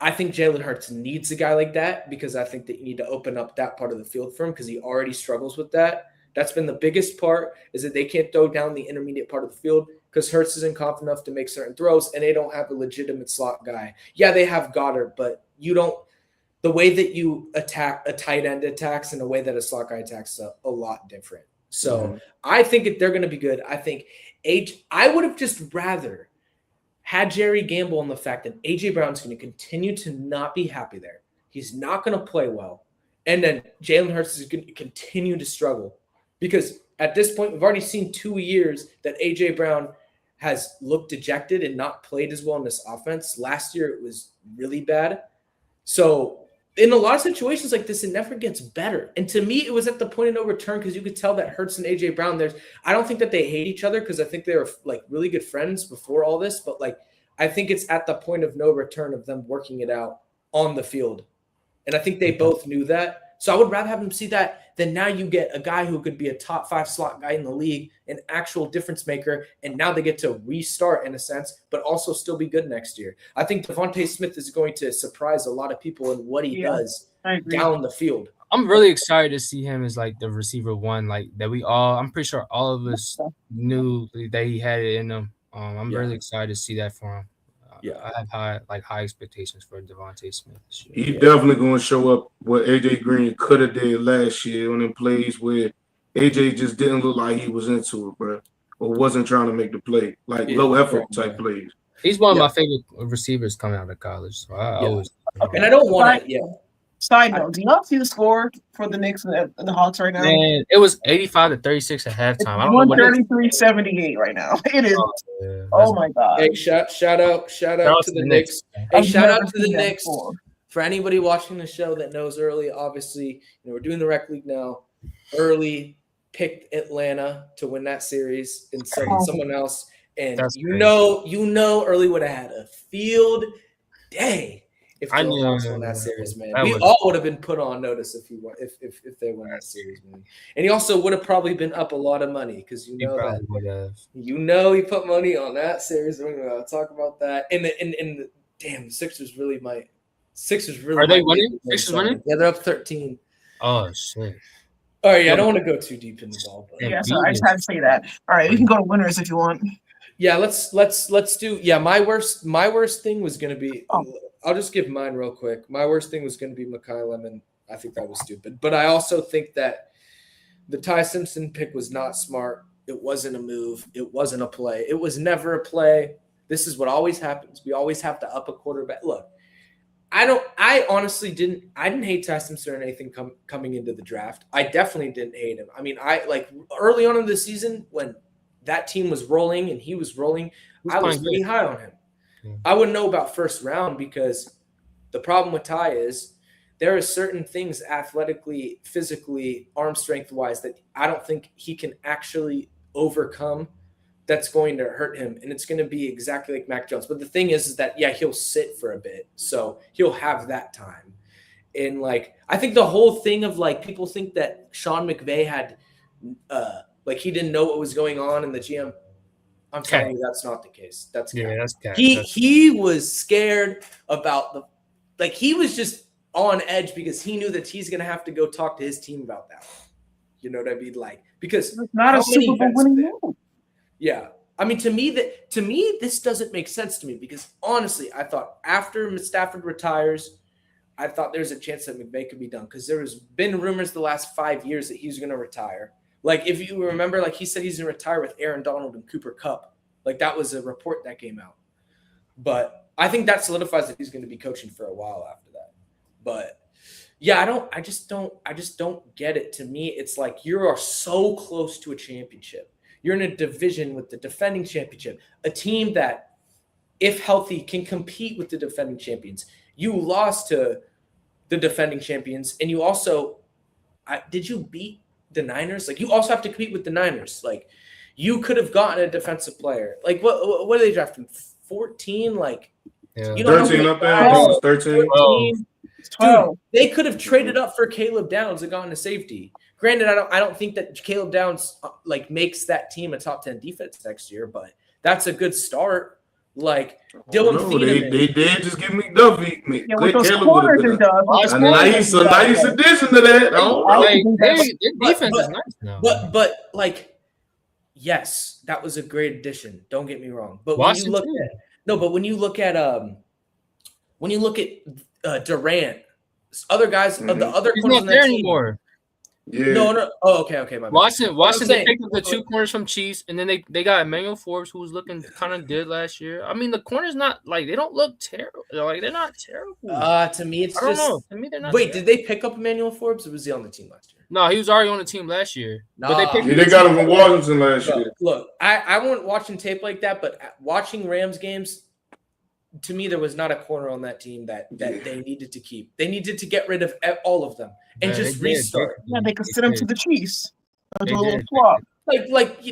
I think Jalen Hurts needs a guy like that because I think that you need to open up that part of the field for him because he already struggles with that. That's been the biggest part is that they can't throw down the intermediate part of the field because Hurts isn't confident enough to make certain throws and they don't have a legitimate slot guy. Yeah, they have Goddard, but you don't – the way that you attack a tight end attacks and the way that a slot guy attacks is a lot different. So I think they're going to be good. I think I would have just rather – had Jerry gamble on the fact that A.J. Brown's going to continue to not be happy there. He's not going to play well. And then Jalen Hurts is going to continue to struggle. Because at this point, we've already seen 2 years that A.J. Brown has looked dejected and not played as well in this offense. Last year, it was really bad. So in a lot of situations like this, it never gets better. And to me, it was at the point of no return because you could tell that Hurts and A.J. Brown, I don't think that they hate each other because I think they were like really good friends before all this. But like I think it's at the point of no return of them working it out on the field. And I think they both knew that. So I would rather have them see that than now you get a guy who could be a top 5 slot guy in the league, an actual difference maker, and now they get to restart in a sense, but also still be good next year. I think Devontae Smith is going to surprise a lot of people in what he does down the field. I'm really excited to see him as like the receiver one, like that I'm pretty sure all of us knew that he had it in him. I'm really excited to see that for him. I have high expectations for Devontae Smith this year. He's definitely going to show up what AJ Green could have did last year on them plays where AJ just didn't look like he was into it, bro, or wasn't trying to make the play, like low effort type plays. He's one of my favorite receivers coming out of college. So I always. And I don't want to. Side note: do y'all see the score for the Knicks and the Hawks right now? Man, it was 85-36 at halftime. I don't know what 133-78 right now. It is. Oh my god! Hey, shout out to the Knicks. Hey, shout out to the Knicks. For anybody watching the show that knows early, obviously, we're doing the rec league now. Early picked Atlanta to win that series instead of someone else, and you know, early would have had a field day. If they won that series, man, we all would have been put on notice if they won that series, man. And he also would have probably been up a lot of money because he put money on that series. We're gonna talk about that. And the Sixers really might. Are they winning? Sixers winning? Yeah, they're up 13. Oh shit! All right, I don't want to go too deep into the ball. Yeah, so I just had to say that. All right, we can go to winners if you want. Yeah, let's do. Yeah, my worst thing was gonna be. I'll just give mine real quick. My worst thing was going to be Mekhi Lemon. I think that was stupid. But I also think that the Ty Simpson pick was not smart. It wasn't a move. It wasn't a play. It was never a play. This is what always happens. We always have to up a quarterback. Look, I honestly didn't hate Ty Simpson or anything coming into the draft. I definitely didn't hate him. I mean, early on in the season when that team was rolling and he was rolling, I was pretty high on him. I wouldn't know about first round because the problem with Ty is there are certain things athletically, physically, arm strength-wise that I don't think he can actually overcome that's going to hurt him. And it's going to be exactly like Mac Jones. But the thing is that, he'll sit for a bit. So he'll have that time. And, I think the whole thing of, people think that Sean McVay had he didn't know what was going on in the GM – I'm telling you, that's not the case. That's he was scared about he was just on edge because he knew that he's gonna have to go talk to his team about that. You know what I mean? Because it's not a Super Bowl winning move. Yeah, I mean, to me, this doesn't make sense to me because honestly, I thought after Stafford retires, I thought there's a chance that McVay could be done because there has been rumors the last 5 years that he's gonna retire. If you remember, he said he's going to retire with Aaron Donald and Cooper Kupp. That was a report that came out. But I think that solidifies that he's going to be coaching for a while after that. But yeah, I just don't get it. To me, it's you are so close to a championship. You're in a division with the defending championship, a team that, if healthy, can compete with the defending champions. You lost to the defending champions, and you also did you beat the Niners? You also have to compete with the Niners. You could have gotten a defensive player. What are they drafting? 14? 13 up there. I think it was 13. 12. Dude, they could have traded up for Caleb Downs and gotten a safety. Granted, I don't think that Caleb Downs makes that team a top 10 defense next year, but that's a good start. Like No, Dylan they did just give McDuffie. Yeah, with those Caleb corners would it have does. been a nice addition to that. I don't know. Like, their But- defense is nice now. but like, yes, that was a great addition. Don't get me wrong. But Washington, when you look at Durant, other guys, the other he's corners not on there that team. anymore. Yeah. No. Oh, okay, my bad. Washington saying- picked up the 2 corners from Chiefs, and then they got Emmanuel Forbes, who was looking kind of good last year. I mean, the corners not like they don't look terrible. Like they're not terrible. To me, it's I don't just. know. To me, they're not. Wait, terrible. did they pick up Emmanuel Forbes, or was he on the team last year? No, he was already on the team last year. But they Nah. picked Yeah, they got him from Washington last year. Look, I wasn't watching tape like that, but watching Rams games, to me, there was not a corner on that team that they needed to keep. They needed to get rid of all of them and just restart. Yeah, they could send him to the Chiefs. They Do a little did. swap.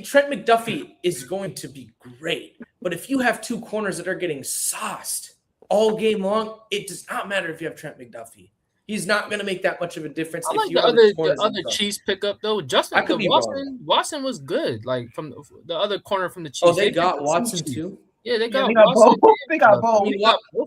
Trent McDuffie is going to be great, but if you have 2 corners that are getting sauced all game long, it does not matter if you have Trent McDuffie. He's not going to make that much of a difference. I if like you the have other Chiefs pickup though. I could be Watson was good. Like from the other corner from the Chiefs. Oh, they got picked up Watson some Chiefs. too. Yeah, they got both. Watson. They got both. I mean,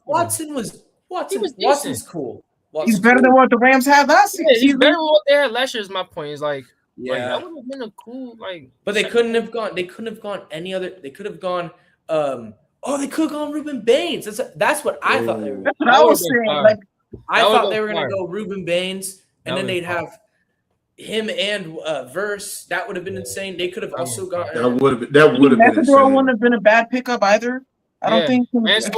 Watson was decent. Watson's cool. He's better than what the Rams had last Yeah, he's season. better than what they had last year. Is my point. Is like Yeah, that would have been a cool but they couldn't have gone. They couldn't have gone any other. They could have gone. They could have gone Ruben Baines. That's what I thought they were. That's what I was saying. Like, I That thought would've they were been going to fire. go Ruben Baines, and That then they'd would've been have him and Verse. That would have been insane. They could have also That gotten. would have been Methodor insane. wouldn't have been a bad pickup either. I don't think Mansour.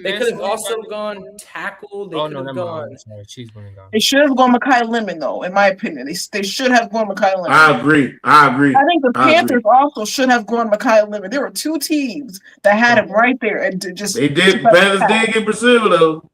They could have also gone tackle. They Oh could no, have never gone. mind. I'm sorry, Chiefs wouldn't have gone. They should have gone Mekhi Lemon, though, in my opinion. They should have gone Mekhi Lemon. I agree. I think the I Panthers also should have gone Mekhi Lemon. There were 2 teams that had him right there, and just They did. Panthers did get Brazil though.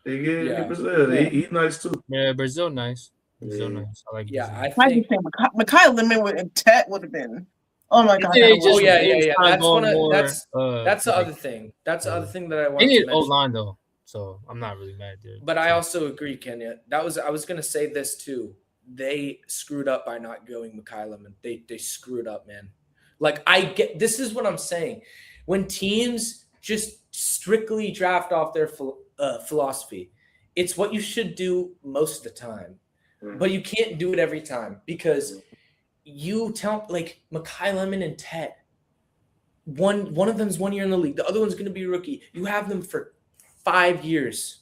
They did Yeah. get Brazil. Yeah. He's nice too. Yeah, Brazil nice. Brazil Yeah. nice. I like Yeah, Brazil. I I think. think Mekhi Lemon and Tet would have been. Oh my god! They just- Oh yeah. they just That's going one of more, that's the like, other thing. That's the other thing that I want They to need mention. O-line though, so I'm not really mad there. But I also agree, Kenya. I was gonna say this too. They screwed up by not going Mekhi Lemon. They screwed up, man. Like this is what I'm saying. When teams just strictly draft off their philosophy, it's what you should do most of the time. But you can't do it every time because you tell like Mekhi Lemon and Tet. One of them's 1 year in the league. The other one's gonna be a rookie. You have them for 5 years.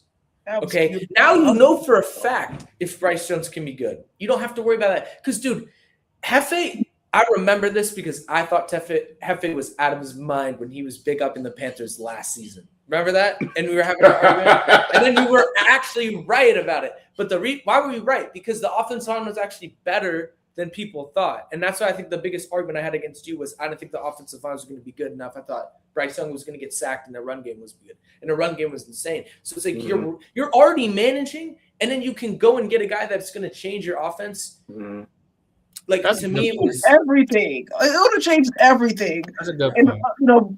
Okay, now you know for a fact if Bryce Jones can be good. You don't have to worry about that. Because, dude, Hefe, I remember this because I thought Hefe was out of his mind when he was big up in the Panthers last season. Remember that? And we were having an argument. And then you were actually right about it. But why were we right? Because the offensive line was actually better than people thought. And that's why I think the biggest argument I had against you was I didn't think the offensive line was going to be good enough. I thought Bryce Young was going to get sacked and the run game was good. And the run game was insane. So it's like you're already managing, and then you can go and get a guy that's going to change your offense. Like, That's to me, it was everything. It would have changed everything. That's a good And point.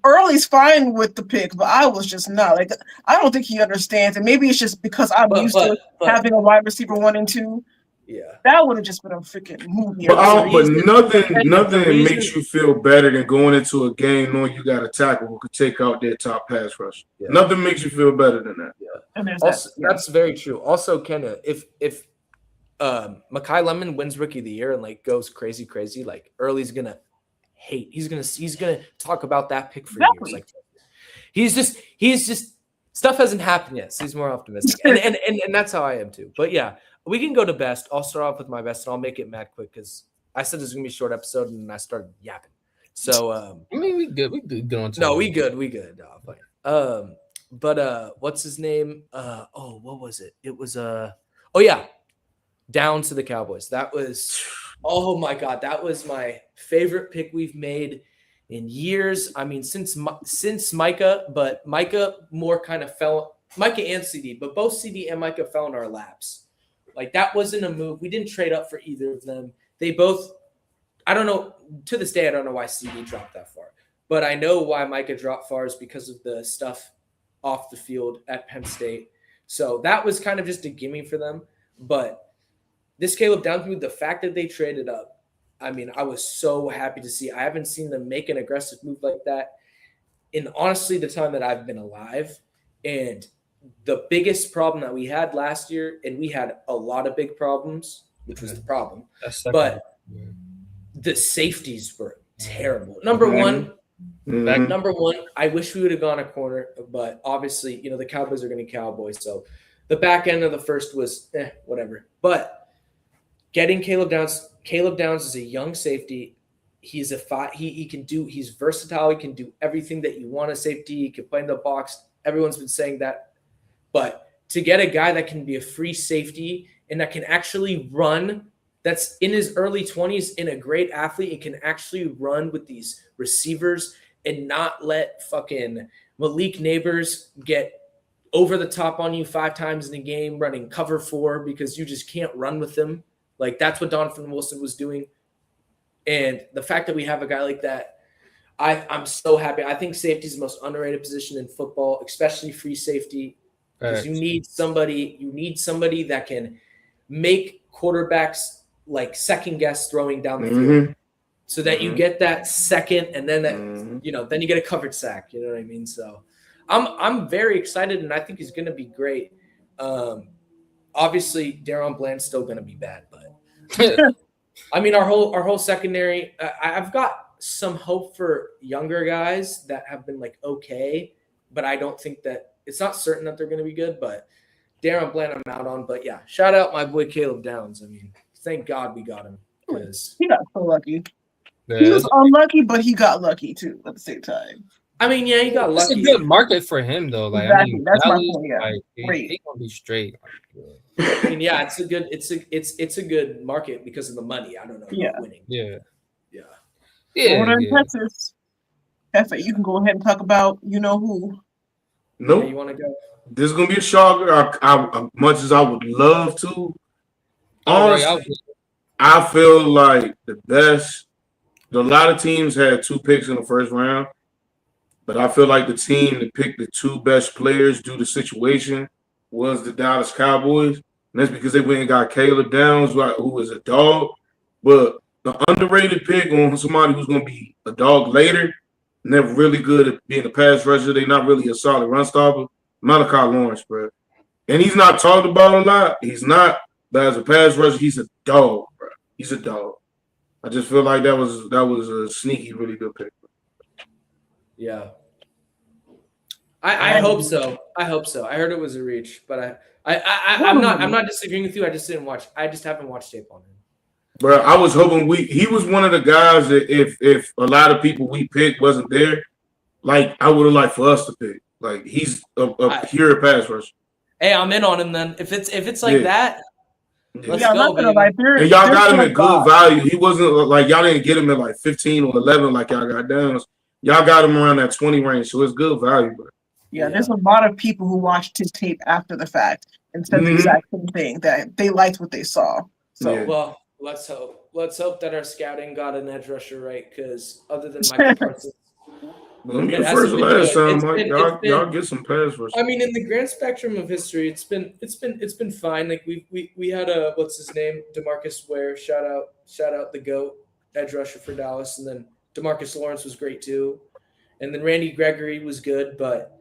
Early's fine with the pick, but I was just not. Like, I don't think he understands, and maybe it's just because I'm used to having a wide receiver 1 and 2. Yeah, that would have just been a freaking movie. But nothing makes you feel better than going into a game knowing you got a tackle who could take out their top pass rush. Yeah. Nothing makes you feel better than that. Yeah, also, that's very true. Also, Kenna, if Mekhi Lemon wins Rookie of the Year and like goes crazy, like Early's gonna hate. He's gonna talk about that pick for years. Like he's just stuff hasn't happened yet, so he's more optimistic, and that's how I am too. But yeah. We can go to best. I'll start off with my best, and I'll make it mad quick because I said this was gonna be a short episode, and then I started yapping. So I mean, we good. We good on time. No, we good. But what's his name? What was it? It was down to the Cowboys. That was oh my god, that was my favorite pick we've made in years. I mean, since Micah, but Micah more kind of fell. Micah and CD, but both CD and Micah fell in our laps. Like, that wasn't a move. We didn't trade up for either of them. They both – I don't know. To this day, I don't know why CD dropped that far. But I know why Micah dropped far is because of the stuff off the field at Penn State. So that was kind of just a gimme for them. But this Caleb Downs move, the fact that they traded up, I mean, I was so happy to see. I haven't seen them make an aggressive move like that in honestly the time that I've been alive. And the biggest problem that we had last year, and we had a lot of big problems, which was the problem, but the safeties were terrible. Number one, I wish we would have gone a corner, but obviously, the Cowboys are going to be Cowboys. So the back end of the first was whatever. But getting Caleb Downs is a young safety. He's he's versatile. He can do everything that you want a safety. He can play in the box. Everyone's been saying that. But to get a guy that can be a free safety and that can actually run, that's in his early 20s and a great athlete and can actually run with these receivers and not let fucking Malik Neighbors get over the top on you 5 times in a game running cover 4 because you just can't run with them. Like, that's what Donovan Wilson was doing. And the fact that we have a guy like that, I'm so happy. I think safety is the most underrated position in football, especially free safety. Because you need somebody that can make quarterbacks like second guess throwing down the field, so that you get that second, and then then you get a covered sack. You know what I mean? So I'm very excited, and I think he's going to be great. Obviously, Daron Bland's still going to be bad, but I mean our whole secondary. I've got some hope for younger guys that have been like okay, but I don't think that. It's not certain that they're going to be good, but Daron Bland I'm out on. But yeah, shout out my boy Caleb Downs. I mean, thank God we got him because he got so lucky. He was unlucky, but he got lucky too at the same time. I mean, yeah, he got lucky. It's a good market for him though. Like, exactly. I mean, That's my point. Yeah, like, he's gonna be straight. I mean, yeah, it's a good market because of the money. I don't know. About winning. Yeah. Florida and Texas. Hefe, you can go ahead and talk about who. Nope. You want to go? This is gonna be a shocker. I much as I would love to, honestly, I feel like the best. A lot of teams had 2 picks in the first round, but I feel like the team that picked the 2 best players due to situation was the Dallas Cowboys, and that's because they went and got Caleb Downs, who was a dog, but the underrated pick on somebody who's gonna be a dog later. Never really good at being a pass rusher. They're not really a solid run stopper. Malachi Lawrence, bro. And he's not talked about a lot. He's not. But as a pass rusher, he's a dog, bro. He's a dog. I just feel like that was a sneaky, really good pick. Yeah. I hope so. I heard it was a reach, but I'm not disagreeing with you. I just haven't watched tape on him. Bro, I was hoping he was one of the guys that if a lot of people we picked wasn't there, like I would have liked for us to pick. Like he's a pure pass rusher. Hey, I'm in on him then. If it's like that, let's go. And y'all got him at good value. He wasn't like y'all didn't get him at like 15 or 11 like y'all got Downs. Y'all got him around that 20 range, so it's good value, bro. Yeah, there's a lot of people who watched his tape after the fact and said the exact same thing, that they liked what they saw. So well. Let's hope that our scouting got an edge rusher right, because other than Michael Parsons, first last time, Mike, y'all get some pass rushers. I mean, in the grand spectrum of history, it's been fine. Like we had a what's his name, DeMarcus Ware, shout out the GOAT edge rusher for Dallas, and then DeMarcus Lawrence was great too, and then Randy Gregory was good, but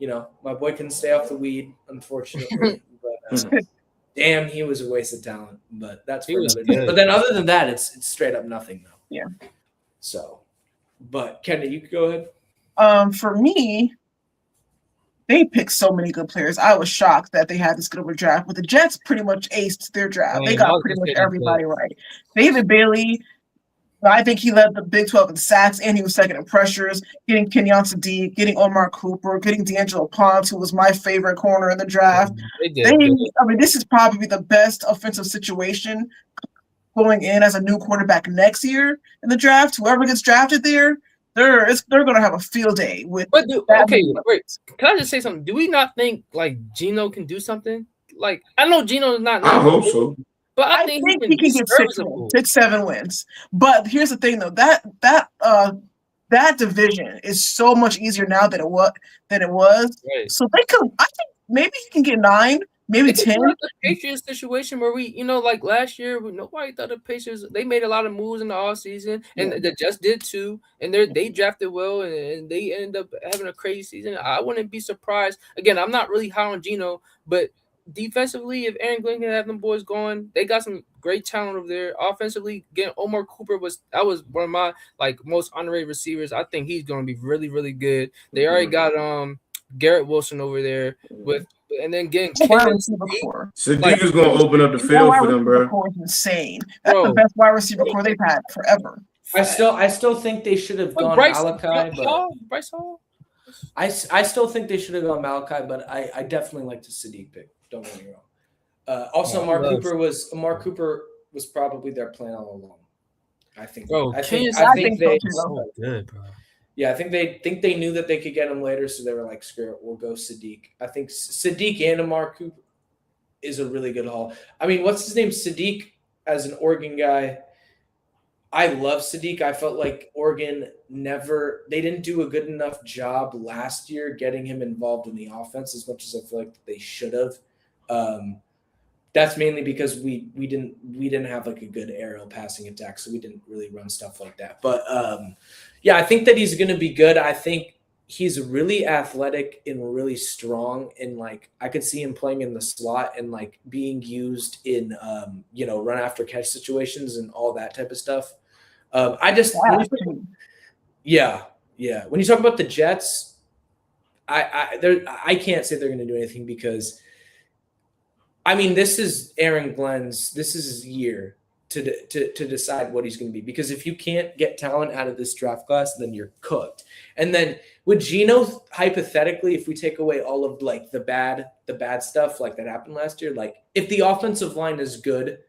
my boy couldn't stay off the weed, unfortunately. But damn, he was a waste of talent, but that's for another day. But then other than that, it's straight up nothing though. Yeah. So, but Kenny, you could go ahead. For me, they picked so many good players. I was shocked that they had this good of a draft, but the Jets pretty much aced their draft. They got pretty much everybody right. David Bailey, I think he led the Big 12 in sacks, and he was second in pressures, getting Kenyon Sadiq, getting Omar Cooper, getting D'Angelo Ponce, who was my favorite corner in the draft. This is probably the best offensive situation going in as a new quarterback next year in the draft. Whoever gets drafted there, they're going to have a field day with. Wait. Can I just say something? Do we not think like Geno can do something? Like I know Geno is not. I hope so. But I think he can get 6-7 wins. But here's the thing, though, that division is so much easier now than it was. Right. So I think maybe he can get 9. maybe It's 10. like the Patriots situation where we, like last year, nobody thought the Patriots. They made a lot of moves in the offseason, and the Jets did too. And they drafted well, and they ended up having a crazy season. I wouldn't be surprised. Again, I'm not really high on Geno, but defensively, if Aaron Glenn can have them boys going, they got some great talent over there. Offensively, again, Omar Cooper was one of my most underrated receivers. I think he's going to be really, really good. They already got Garrett Wilson over there and then getting Sadiq is going to open up the field for them, bro. Core is insane. That's the best wide receiver core they've had forever. I still think they should have gone Malachi, but Bryce Hall. I still think they should have gone Malachi, but I definitely like the Sadiq pick. Don't get me wrong. Also, Mark Cooper was probably their plan all along. I think. Bro, I think they so good, bro. Yeah, I think they knew that they could get him later, so they were like, "Screw it, we'll go Sadiq." I think Sadiq and Amar Cooper is a really good haul. I mean, what's his name? Sadiq, as an Oregon guy, I love Sadiq. I felt like Oregon they didn't do a good enough job last year getting him involved in the offense as much as I feel like they should have. That's mainly because we didn't have like a good aerial passing attack, so we didn't really run stuff like that. But yeah, I think that he's going to be good. I think he's really athletic and really strong, and like I could see him playing in the slot and like being used in run after catch situations and all that type of stuff. When you talk about the Jets, I can't say they're going to do anything because, I mean, this is Aaron Glenn's. This is his year to decide what he's going to be. Because if you can't get talent out of this draft class, then you're cooked. And then with Geno, hypothetically, if we take away all of like the bad stuff like that happened last year, like if the offensive line is good,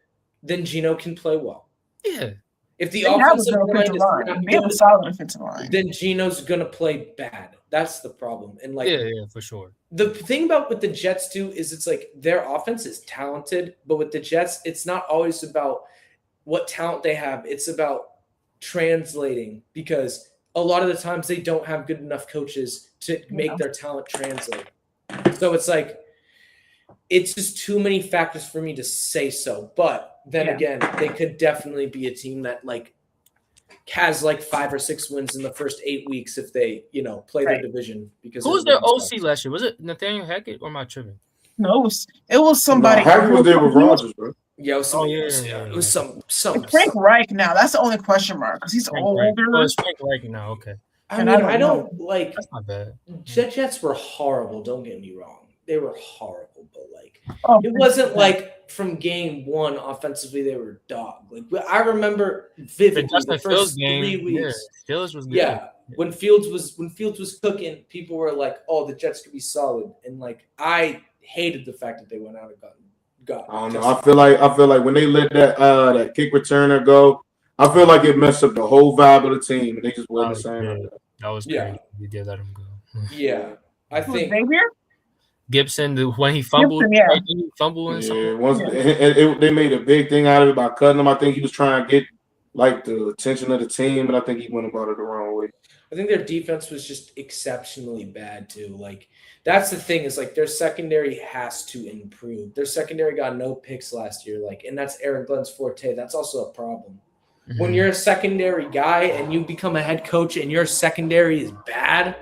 then Geno can play well. Yeah. If the offensive line is not good, solid offensive line, then Geno's gonna play bad. That's the problem. And like, yeah, for sure. The thing with the Jets too is it's like their offense is talented, but with the Jets, it's not always about what talent they have. It's about translating, because a lot of the times they don't have good enough coaches to make their talent translate. So it's like, it's just too many factors for me to say so. But then again, they could definitely be a team that like has like 5 or 6 wins in the first 8 weeks if they, play their division. Because who was their OC last year? Was it Nathaniel Hackett or am I tripping? No, it was somebody. Hackett was there with Rodgers, bro. Yeah, it was some Frank Reich now. That's the only question mark because he's older. Oh, it's Frank Reich now. Okay. I mean, I don't like. That's not bad. Jets were horrible. Don't get me wrong. They were horrible, but like it wasn't like from game one offensively they were dog. Like I remember vividly the first 3 weeks. Yeah, Fields was good. Yeah, when Fields was cooking, people were like, "Oh, the Jets could be solid," and like I hated the fact that they went out and got. I don't know. I feel like when they let that kick returner go, I feel like it messed up the whole vibe of the team, and they just wasn't the same. That was crazy. You did let him go. Yeah, I think Gibson, when he fumbled, and they made a big thing out of it by cutting him. I think he was trying to get like the attention of the team, but I think he went about it the wrong way. I think their defense was just exceptionally bad too. Like that's the thing, is like their secondary has to improve. Their secondary got no picks last year, like, and that's Aaron Glenn's forte. That's also a problem. Mm-hmm. When you're a secondary guy and you become a head coach and your secondary is bad.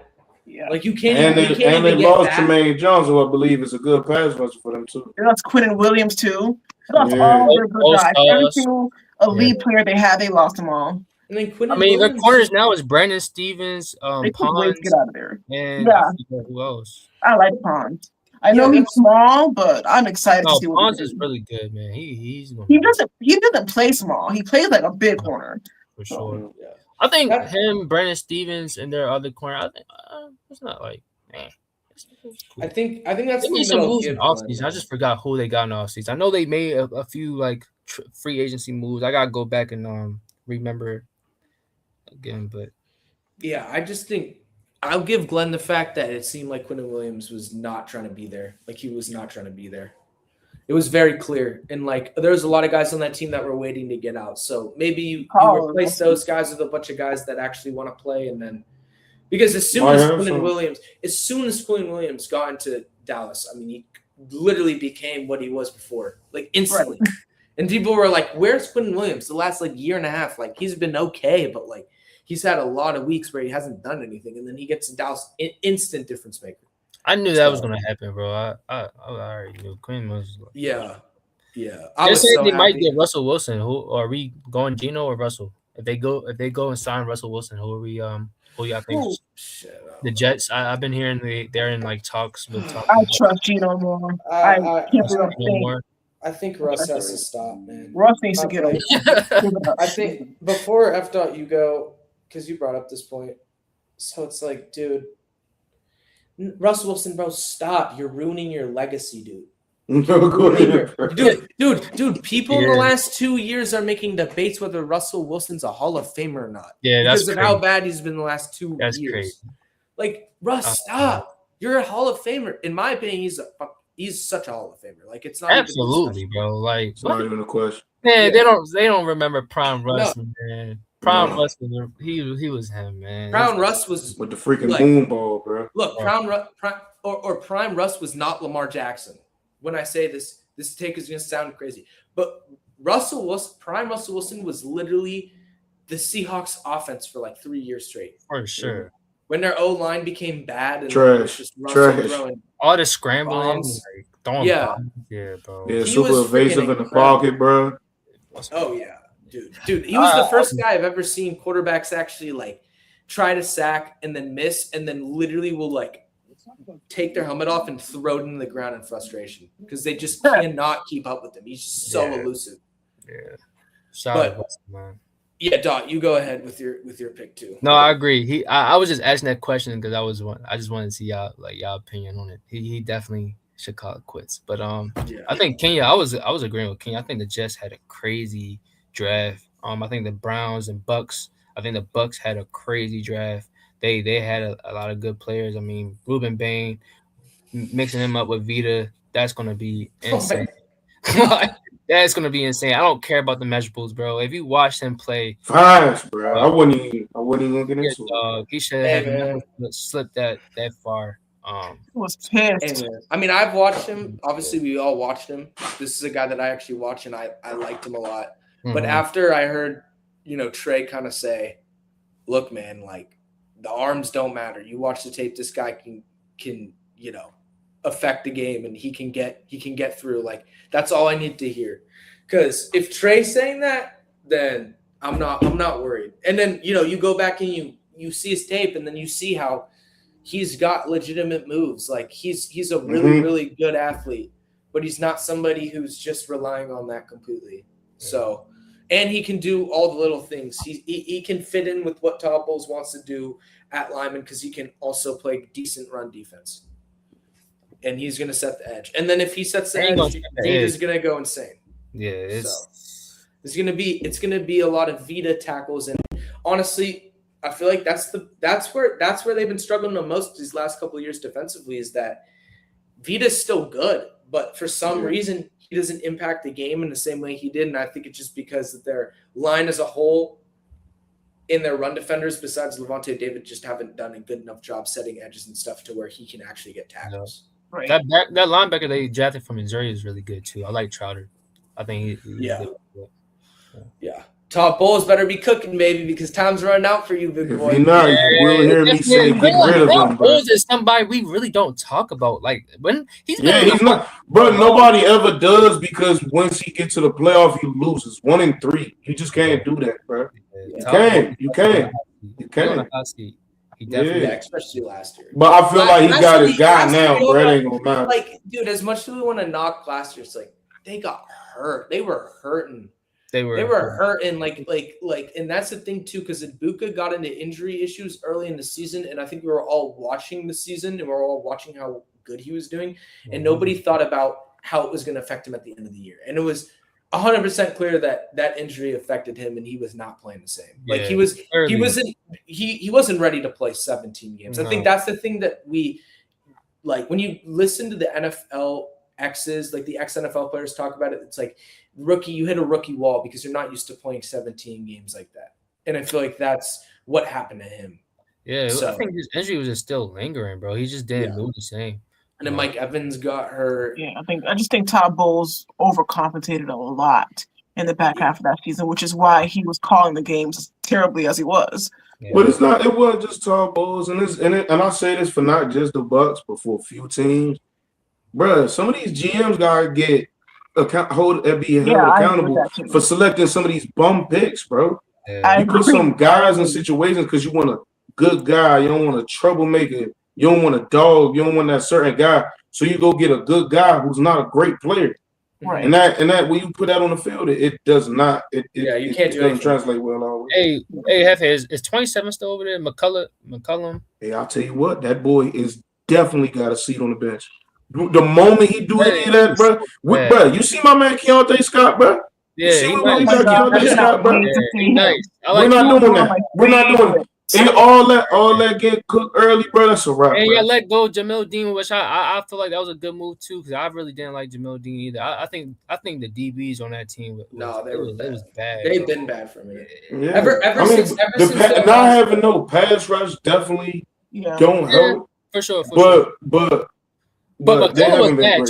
Yeah. Like you can't. And they lost Jermaine Jones, who I believe is a good pass rusher for them too. They lost Quentin Williams too. They lost all their good guys. Every single elite player they had, they lost them all. And then their corners now is Brandon Stevens, Pons, get out of there. And who else? I like Pons. I know he's small, but I'm excited to see what Pons is really good, man. He doesn't play small. He plays like a big corner. For sure. Yeah. I think him, Brandon Stevens, and their other corner. I think it's not like. Cool. I think that's some moves in offseason. I just forgot who they got in offseason. I know they made a few like free agency moves. I gotta go back and remember again, but yeah, I just think I'll give Glenn the fact that it seemed like Quentin Williams was not trying to be there. Like he was not trying to be there. It was very clear, and like there was a lot of guys on that team that were waiting to get out. So maybe you replace those guys with a bunch of guys that actually want to play, and then because as soon as Quentin Williams got into Dallas, I mean, literally became what he was before, like instantly. Right. And people were like, "Where's Quinn Williams?" The last like year and a half, like he's been okay, but like he's had a lot of weeks where he hasn't done anything, and then he gets to Dallas, instant difference maker. I knew that was gonna happen, bro. I already knew Quinn was. Like, yeah. I was so they might get Russell Wilson. Who are we going, Geno or Russell? If they go and sign Russell Wilson, who are we? Who y'all think? The Jets. I've been hearing they're in like talks with. I trust Geno more. I think Russ has to stop, man. Russ needs to get away. I think before F. You go, because you brought up this point. So it's like, dude, Russell Wilson, bro, stop. You're ruining your legacy, dude. Dude, people in the last 2 years are making debates whether Russell Wilson's a Hall of Famer or not. Yeah, because of how bad he's been the last 2 years. Crazy. Like, Russ, stop. You're a Hall of Famer. In my opinion, he's such a Hall of Famer. Like, it's not absolutely, bro. Like, it's not even a question. Man, they don't remember Prime Russ, man. Prime Russ was he was him, man. Prime Russ was with the freaking boom ball, bro. Look, Prime Russ was not Lamar Jackson. When I say this take is going to sound crazy, but Prime Russell Wilson was literally the Seahawks offense for like 3 years straight. For sure. When their O-line became bad and trash, just throwing all the scrambling, like, throwing bombs. Yeah, bro. Yeah, super evasive in the pocket, bro. Oh yeah, dude. He was the first guy I've ever seen quarterbacks actually like try to sack and then miss and then literally will like take their helmet off and throw it into the ground in frustration because they just cannot keep up with him. He's just so elusive. Yeah. Man. Yeah, Dot, you go ahead with your pick too. No, I agree. I was just asking that question because I just wanted to see y'all opinion on it. He definitely should call it quits. But I think Kenya. I was agreeing with Kenya. I think the Jets had a crazy draft. I think the Browns and Bucks. I think the Bucks had a crazy draft. They had a lot of good players. I mean, Ruben Bain, mixing him up with Vita, that's going to be insane. That's going to be insane. I don't care about the measurables, bro. If you watch him play. Fast, bro. I wouldn't even get into it. He should have never slipped that far. Was pissed. I mean, I've watched him. Obviously, we all watched him. This is a guy that I actually watch, and I liked him a lot. Mm-hmm. But after I heard, Trey kind of say, look, man, like, the arms don't matter. You watch the tape. This guy can affect the game, and he can get through. Like, that's all I need to hear. Because if Trey's saying that, then I'm not worried. And then you go back and you see his tape, and then you see how he's got legitimate moves. Like he's a really really good athlete, but he's not somebody who's just relying on that completely. So. And he can do all the little things. He can fit in with what Todd Bowles wants to do at lineman because he can also play decent run defense. And he's going to set the edge. And then if he sets the edge, Vita's going to go insane. Yeah, it's going to be a lot of Vita tackles. And honestly, I feel like that's where they've been struggling the most these last couple of years defensively is that Vita's still good, but for some reason he doesn't impact the game in the same way he did. And I think it's just because that their line as a whole in their run defenders, besides Levante David, just haven't done a good enough job setting edges and stuff to where he can actually get tackles. Right. That linebacker they drafted from Missouri is really good too. I like Trotter. I think he's good. Yeah. Todd Bowles better be cooking, baby, because time's running out for you, big boy. If you're not, you will hear me say get rid of him. Bowles is somebody we really don't talk about. Like when he's not, bro. Nobody ever does because once he gets to the playoff, he loses 1-3. You just can't do that, bro. You can't. He definitely, especially last year. But I feel like he got his guy now, bro. It ain't gonna matter. Like, dude, as much as we want to knock last year, it's like they got hurt. They were hurting. They were hurting, and that's the thing too, because Ibuka got into injury issues early in the season, and I think we were all watching the season, and we were all watching how good he was doing, and nobody thought about how it was going to affect him at the end of the year, and it was 100% clear that injury affected him, and he was not playing the same. Like he wasn't ready to play 17 games. No. I think that's the thing that we like when you listen to the NFL X's, like the ex-NFL players talk about it. It's like you hit a rookie wall because you're not used to playing 17 games like that. And I feel like that's what happened to him. Yeah, I think his injury was just still lingering, bro. He just didn't move the same. And then Mike Evans got hurt. Yeah, I just think Todd Bowles overcompensated a lot in the back half of that season, which is why he was calling the games as terribly as he was. Yeah. But it's not. It wasn't just Todd Bowles, and I say this for not just the Bucks, but for a few teams, bruh. Some of these GMs gotta get held accountable for selecting some of these bum picks, bro. Yeah. You put some guys in situations because you want a good guy. You don't want a troublemaker. You don't want a dog. You don't want that certain guy. So you go get a good guy who's not a great player. Right. And that when you put that on the field, it does not. You can't do it. Doesn't translate well always. Hey, Hefe, is 27 still over there? McCullum. Hey, I'll tell you what, that boy is definitely got a seat on the bench. The moment he do any of that, bro, you see my man Keontae Scott, bro. Yeah, you see what we got Keontae Scott, bro. Nice. We're not doing that. We're not doing it. And all that getting cooked early, bro. That's a wrap. And you let go Jamil Dean, which I feel like that was a good move too, because I really didn't like Jamil Dean either. I think the DBs on that team it was bad. They've been bad for me. Yeah. Ever since not having no pass rush definitely don't help for sure. But McCullum was bad.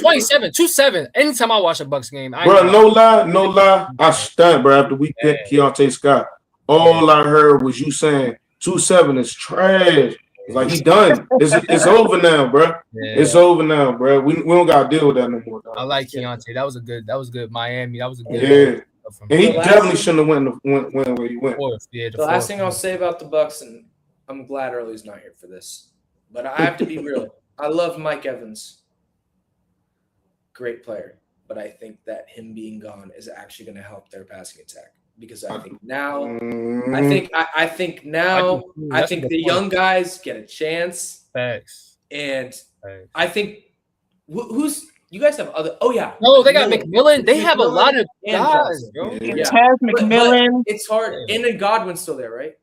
27-2-7. Anytime I watch a Bucks game, no lie, I stunned, bro. After we picked Keontae Scott, all I heard was you saying 2-7 is trash. It's like he done. It's over now, bro. Yeah. It's over now, bro. We don't gotta deal with that no more. Dog. I like Keontae. That was good. Miami. That was a good. Yeah. And he definitely shouldn't have went where he went. The last thing I'll say about the Bucks, and I'm glad Early's not here for this, but I have to be real. I love Mike Evans. Great player, but I think that him being gone is actually going to help their passing attack. Because I think now, I think the young guys get a chance. Thanks. And I think who's you guys have other? Oh yeah. No, they got McMillan. They have a lot of guys, bro. Taz McMillan. It's hard. And then Godwin's still there, right?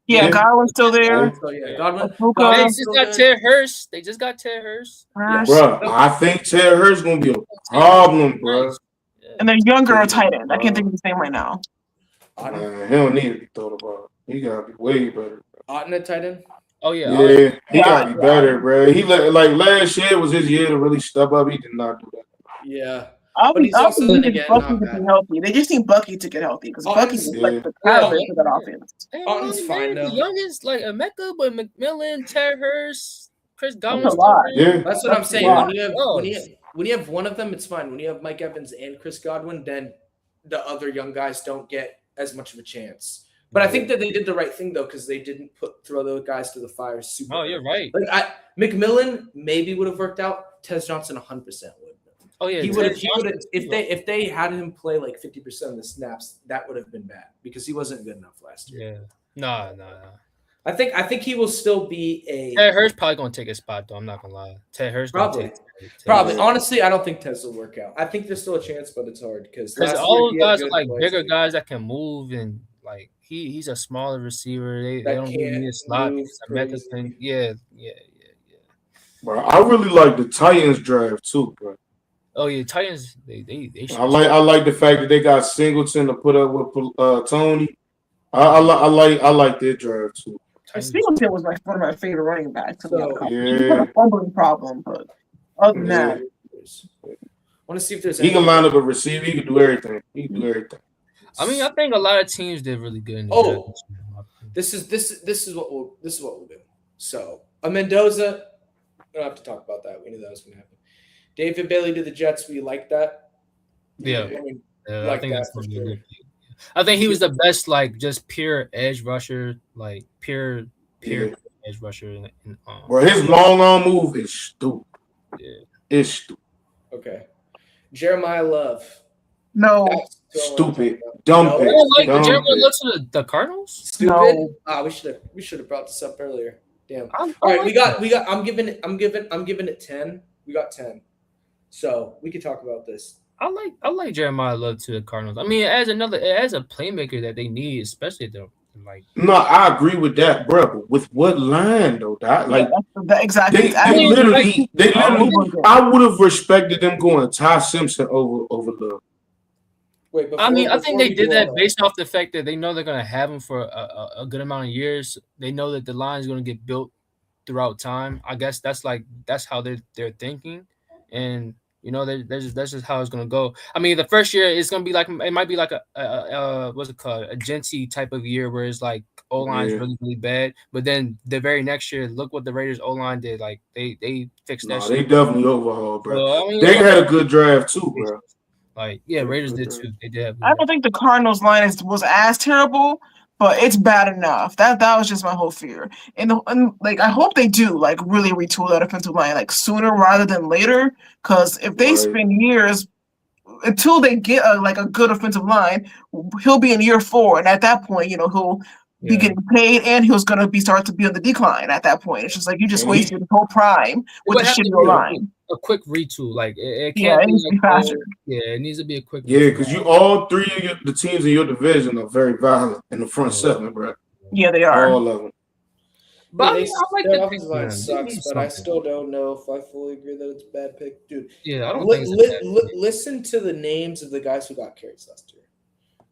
Yeah, Godwin's still there. So Godwin. They just got Ted Hurst. Bro, I think Ted Hurst gonna be a problem, bro. And then younger tight end. I can't think of his name right now. He don't need to be thought about. He gotta be way better. Otten at tight end? Oh yeah. He gotta be better, bro. He like last year was his year to really step up. He did not do that. Yeah. But he's also Bucky to be healthy. They just need Bucky to get healthy because Bucky is like the catalyst for that offense. Otten's fine though. The youngest like Emeka, but McMillan, Ted Hurst, Chris Godwin. That's what I'm saying. When you have one of them, it's fine. When you have Mike Evans and Chris Godwin, then the other young guys don't get as much of a chance. But I think that they did the right thing though, because they didn't throw those guys to the fire super. Oh, you're right. Like McMillan maybe would have worked out. Tez Johnson 100% would. Oh yeah, he would have if they had him play like 50% of the snaps, that would have been bad because he wasn't good enough last year. Yeah. No. I think he will still be a. Ted Hurst probably gonna take a spot though. I'm not gonna lie. Ted Hurst probably. Honestly, I don't think Tez will work out. I think there's still a chance, but it's hard because all those guys are like bigger guys that can move and like he's a smaller receiver. They don't really need a slot. Yeah. Bro, I really like the Titans draft too, bro. Oh yeah, Titans. They I like the fact that they got Singleton to put up with Tony. I like their draft too. Singleton was one of my favorite running backs. He had a fumbling problem, but other than that, I want to see if there's. He can line up a receiver. He can do everything. I mean, I think a lot of teams did really good. In the draft. This is what we'll do. So Mendoza, we don't have to talk about that. We knew that was going to happen. David Bailey to the Jets. We like that. Yeah, I think that's going to be good. I think he was the best, like just pure edge rusher, like pure edge rusher. Bro, his long arm move is stupid. Yeah, it's stupid. Okay, Jeremiah Love. No, stupid. Dumb. Jeremiah Love to the Cardinals. Stupid. No. We should have brought this up earlier. Damn. All right, we got. I'm giving it 10. We got 10. So we could talk about this. I like Jeremiah Love to the Cardinals. I mean, as a playmaker that they need, especially like. No, I agree with that, bro. But with what line though? Exactly. They literally. I would have respected them going Ty Simpson over Love. Wait, I think they did that based off the fact that they know they're going to have him for a good amount of years. They know that the line is going to get built throughout time. I guess that's how they're thinking, and that's just how it's gonna go. I mean, the first year it's gonna be like it might be like a what's it called, a Genty type of year where it's like O line's really really bad, but then the very next year, look what the Raiders O line did. Like they fixed that. They definitely overhauled, bro. So, I mean, they had a good draft too, bro. Like Raiders did too. They did. I don't think the Cardinals line was as terrible, but it's bad enough. That was just my whole fear. And like I hope they do like really retool that offensive line like sooner rather than later. Because if they spend years until they get a good offensive line, he'll be in year 4, and at that point, he'll be getting paid, and he's going to start to be on the decline at that point. It's just like you just wasted the whole prime with the shitty line. A quick retool, like it can't. Yeah, it needs to be faster. It needs to be a quick. Yeah, because all 3 of the teams in your division are very violent in the front 7, bro. Yeah, they are. All of them. But I like the offensive line sucks, but I still don't know if I fully agree that it's a bad pick, dude. Yeah, I don't think it's listen to the names of the guys who got carries last year: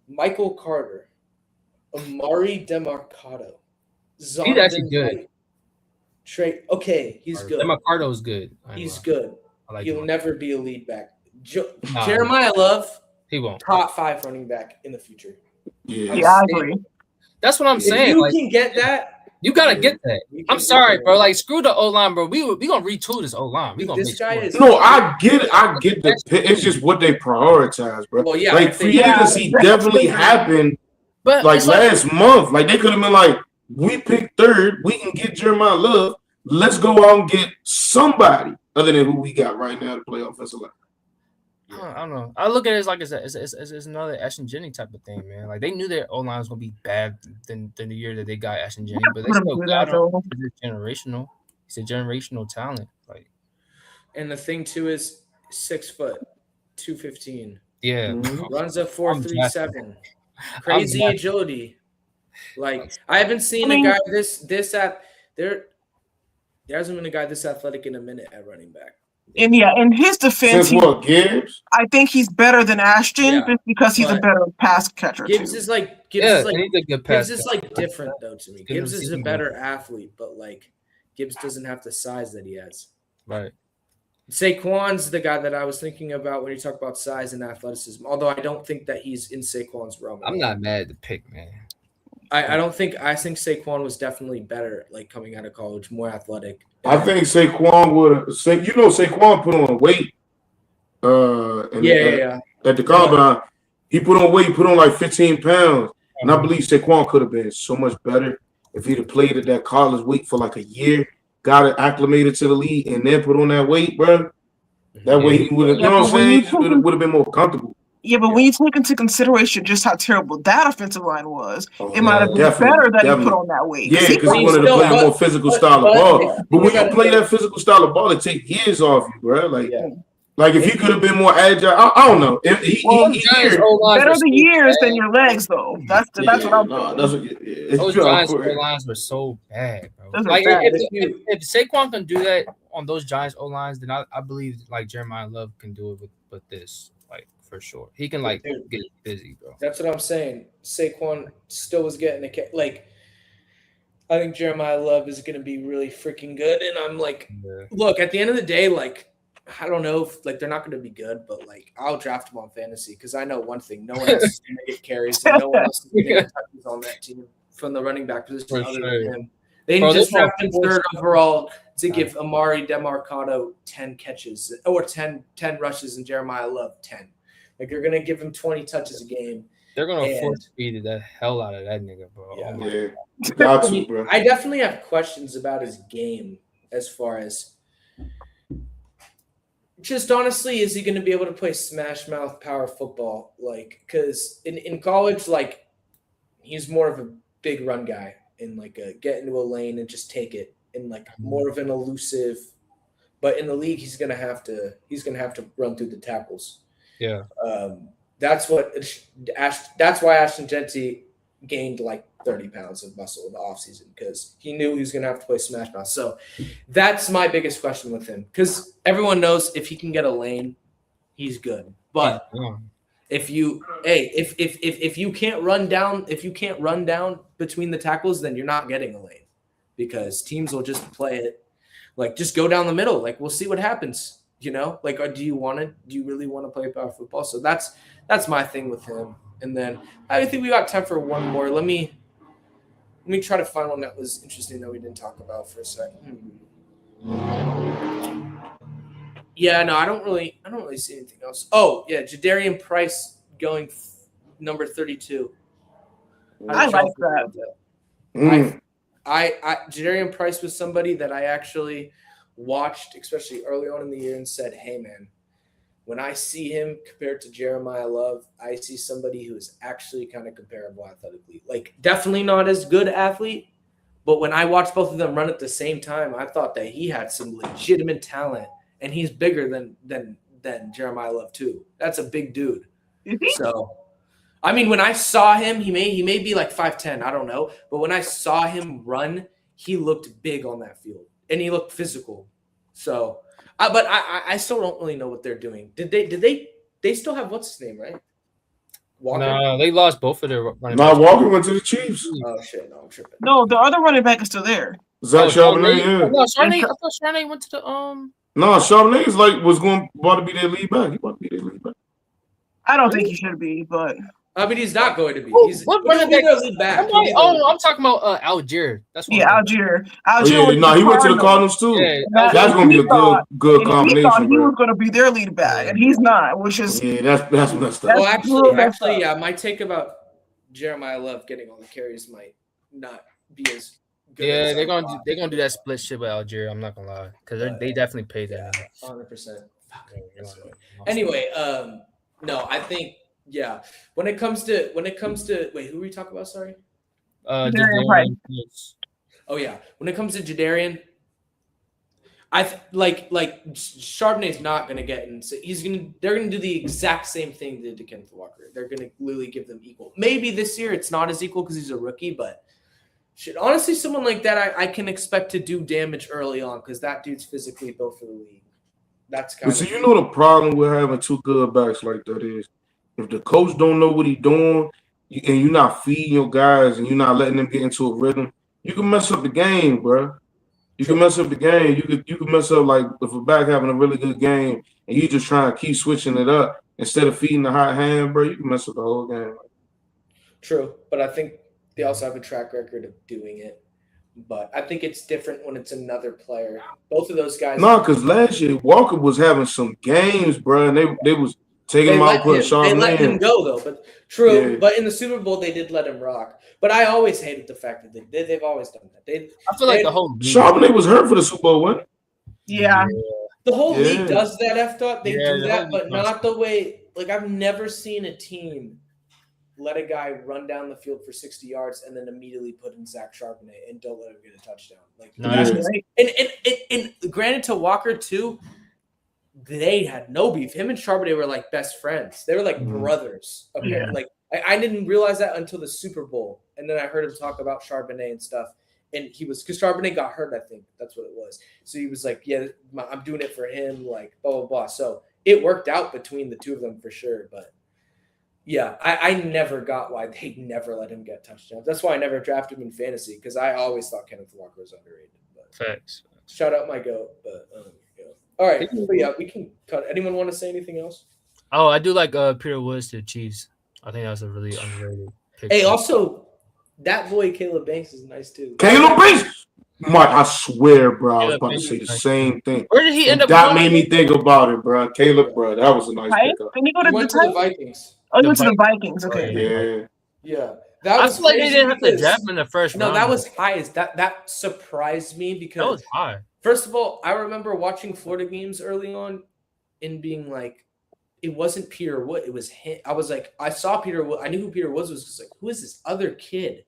Michael Carter, Amari Demarcado, he's actually good. Trey, okay, he's good. Demarcado's good. He's good. He'll never be a lead back. Nah, Jeremiah Love, he won't. Top 5 running back in the future. Yeah, I agree. That's what I'm saying. If you can get that. You gotta get that. I'm sorry, bro. Like, screw the O line, bro. We gonna retool this O line. This guy is. No, I get it. I get the pick. It's just what they prioritize, bro. Well, yeah, like free agency definitely happened, but like last month. Like they could have been like, we picked 3rd. We can get Jeremiah Love. Let's go out and get somebody other than who we got right now to play offensive line. I don't know. I look at it as like it's another Ash and Jenny type of thing, man. Like they knew their O line was gonna be bad than the year that they got Ash and Jenny, but they still got him. It's generational. He's a generational talent. Like, and the thing too is 6 foot, 215. Yeah, runs a 4.37. Crazy agility. Like I haven't seen a guy there hasn't been a guy this athletic in a minute at running back. And in his defense, Gibbs? I think he's better than Ashton just because he's a better pass catcher. Gibbs too. is like he's a good pass Gibbs is like different though to me. Gibbs is a better athlete, but like Gibbs doesn't have the size that he has. Right. Saquon's the guy that I was thinking about when you talk about size and athleticism. Although I don't think that he's in Saquon's realm. I'm not mad at the pick, man. I think Saquon was definitely better, like coming out of college, more athletic. I think Saquon would. Saquon put on weight. At the combine, he put on weight. He put on like 15 pounds, and I believe Saquon could have been so much better if he'd have played at that college weight for like a year, got it acclimated to the league, and then put on that weight, bro. That way he would have. You know what I'm saying? Would have been more comfortable. Yeah, but when you take into consideration just how terrible that offensive line was, it might have been better that he put on that weight. Yeah, because he wanted to play a more physical style of ball. But when you play that physical style of ball, it takes years off you, bro. Like if he could have been more agile, I don't know. Better the years than your legs, though. That's what I'm saying. Those Giants O-lines were so bad, bro. Like if Saquon can do that on those Giants O-lines, then I believe like Jeremiah Love can do it with this. For sure, he can get busy, bro. That's what I'm saying. Saquon still was getting I think Jeremiah Love is going to be really freaking good, and I'm like, look, at the end of the day, like, I don't know if they're not going to be good, but like, I'll draft them on fantasy because I know one thing: no one else is going to get carries, and no one else is going to get touches on that team from the running back position other than him. They just drafted 3rd overall to give Amari Demarcado 10 catches or 10 rushes and Jeremiah Love 10. Like they're gonna give him 20 touches a game. They're gonna force feed the hell out of that nigga, bro. Yeah. Got to, bro. I definitely have questions about his game as far as just honestly, is he gonna be able to play smash mouth power football? Like, because in college, like he's more of a big run guy and like get into a lane and just take it and like more of an elusive. But in the league, he's gonna have to run through the tackles. Yeah, that's why Ashton Genty gained like 30 pounds of muscle in the offseason because he knew he was going to have to play smash mouth. So that's my biggest question with him because everyone knows if he can get a lane, he's good. But if you can't run down between the tackles, then you're not getting a lane. because teams will just play it like just go down the middle. Like we'll see what happens. You know, like do you really want to play power football? So that's my thing with him. And then I think we got time for one more. Let me try to find one that was interesting that we didn't talk about for a second. Yeah, no, I don't really see anything else. Oh, yeah, Jadarian Price going number 32. I like that. Jadarian Price was somebody that I actually watched, especially early on in the year, and said, hey, man, when I see him compared to Jeremiah Love, I see somebody who is actually kind of comparable athletically. Like, definitely not as good athlete, but when I watched both of them run at the same time, I thought that he had some legitimate talent, and he's bigger than Jeremiah Love too. That's a big dude. So, I mean, when I saw him, he may be like 5'10", I don't know, but when I saw him run, he looked big on that field, and he looked physical. So, but I still don't really know what they're doing. Did they still have what's his name, right? Walker? No, they lost both of their running backs. No, Walker went to the Chiefs. Oh shit, no, I'm tripping. No, the other running back is still there. Zach Charbonnet, yeah. No, Charbonnet. I thought Charbonnet went to the No, Charbonnet is about to be their lead back. He about to be their lead back. I don't think he should be, but I mean, he's not going to be. He's running back. I'm talking about Algier. That's what Algier. No, he went to the Cardinals too. Yeah, that's going to be a good combination. He thought he was going to be their lead back, and he's not, which is that's messed up. Well, actually, yeah, my take about Jeremiah Love getting all the carries might not be as good. Yeah, they're gonna do that split shit with Algier. I'm not gonna lie, because they definitely paid that. 100%. Anyway, no, I think. Yeah. When it comes to wait, who were we talking about? Sorry. Jadarian. Oh yeah. When it comes to Jadarian, like Charbonnet's not gonna get in. So they're gonna do the exact same thing they did to Kenneth Walker. They're gonna literally give them equal. Maybe this year it's not as equal because he's a rookie, but honestly, someone like that I can expect to do damage early on because that dude's physically built for the league. That's kind of. So you know the problem with having two good backs like that is. If the coach don't know what he's doing and you're not feeding your guys and you're not letting them get into a rhythm, you can mess up the game, bro. You can mess up the game. You can mess up like if a back having a really good game and you just trying to keep switching it up instead of feeding the hot hand, bro. You can mess up the whole game. True, but I think they also have a track record of doing it. But I think it's different when it's another player. Both of those guys. No, because last year Walker was having some games, bro, and they was. Taking him out, putting Charbonnet. They let him go though, but true. Yeah. But in the Super Bowl, they did let him rock. But I always hated the fact that they've always done that. I feel like the whole Charbonnet was hurt for the Super Bowl, wasn't he? Yeah. The whole league does that. F-thought they do that, but not the way. Like I've never seen a team let a guy run down the field for 60 yards and then immediately put in Zach Charbonnet and don't let him get a touchdown. Like that's right. And granted to Walker too. They had no beef. Him and Charbonnet were like best friends. They were like brothers. Okay, like I didn't realize that until the Super Bowl, and then I heard him talk about Charbonnet and stuff. And he was because Charbonnet got hurt. I think that's what it was. So he was like, "Yeah, I'm doing it for him." Like blah blah blah. So it worked out between the two of them for sure. But yeah, I never got why they never let him get touchdowns. That's why I never drafted him in fantasy because I always thought Kenneth Walker was underrated. But facts. Shout out my goat, but. All right, but yeah, we can cut. Anyone want to say anything else? Oh, I do like Peter Woods to the Chiefs. I think that's a really underrated pick. Hey, also, that boy Caleb Banks is nice too. Caleb Banks, Mike, I swear, bro, I was about to say the same thing. Where did he end up? That made me think about it, bro. Caleb, bro, that was a nice pickup. Can you go to the Vikings? Oh, you went to the Vikings. Okay. Yeah. That was I feel like they didn't have to draft him in the first round. No, that was high. That surprised me because that was high. First of all, I remember watching Florida games early on and being like, it wasn't Peter Wood. It was him. I was like, I saw Peter Wood. I knew who Peter Woods was. Just like, who is this other kid?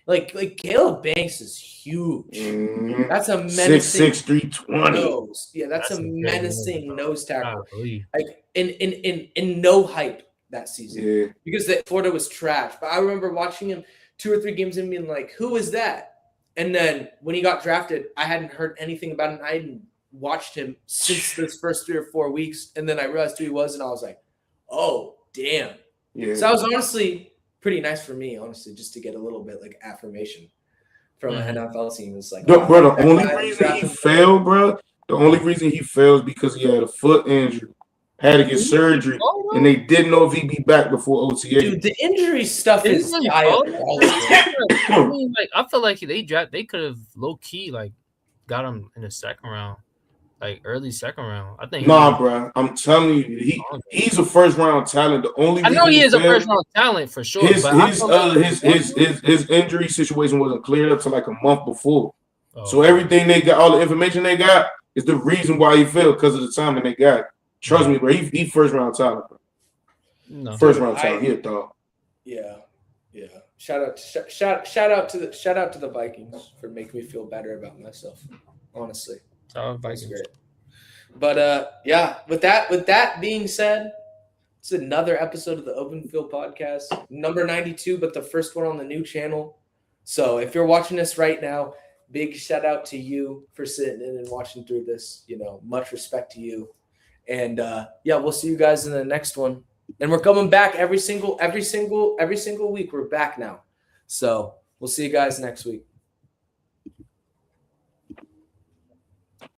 Like Caleb Banks is huge. Mm-hmm. That's a menacing 6'6", 320. nose. Yeah, that's a menacing nose tackle. Like in no hype that season because Florida was trash. But I remember watching him 2 or 3 games and being like, who is that? And then when he got drafted, I hadn't heard anything about him. I hadn't watched him since those first 3 or 4 weeks. And then I realized who he was, and I was like, oh, damn. Yeah. So that was honestly pretty nice for me, honestly, just to get a little bit like affirmation from an NFL team. It's like, bro, the only reason he failed, bro, the only reason he failed is because he had a foot injury, had to get surgery, and they didn't know if he'd be back before OTA. Dude, the injury stuff is diabolical. I mean, like, I feel like they could have low key like got him in the second round, like early second round. I think. Nah, bro, I'm telling you, he's a first round talent. The only I know he is a first round talent for sure. His injury situation wasn't cleared up to like a month before. So everything they got, all the information they got, is the reason why he failed because of the timing they got. Trust me, bro. He first round talent, bro. No. First round talent. He a dog. Yeah. Shout out to the Vikings for making me feel better about myself. Honestly, Vikings great. But yeah, with that being said, it's another episode of the Open Field Podcast, number 92, but the first one on the new channel. So if you're watching this right now, big shout out to you for sitting in and watching through this. Much respect to you. And yeah, we'll see you guys in the next one. And we're coming back every single week. We're back now. So we'll see you guys next week.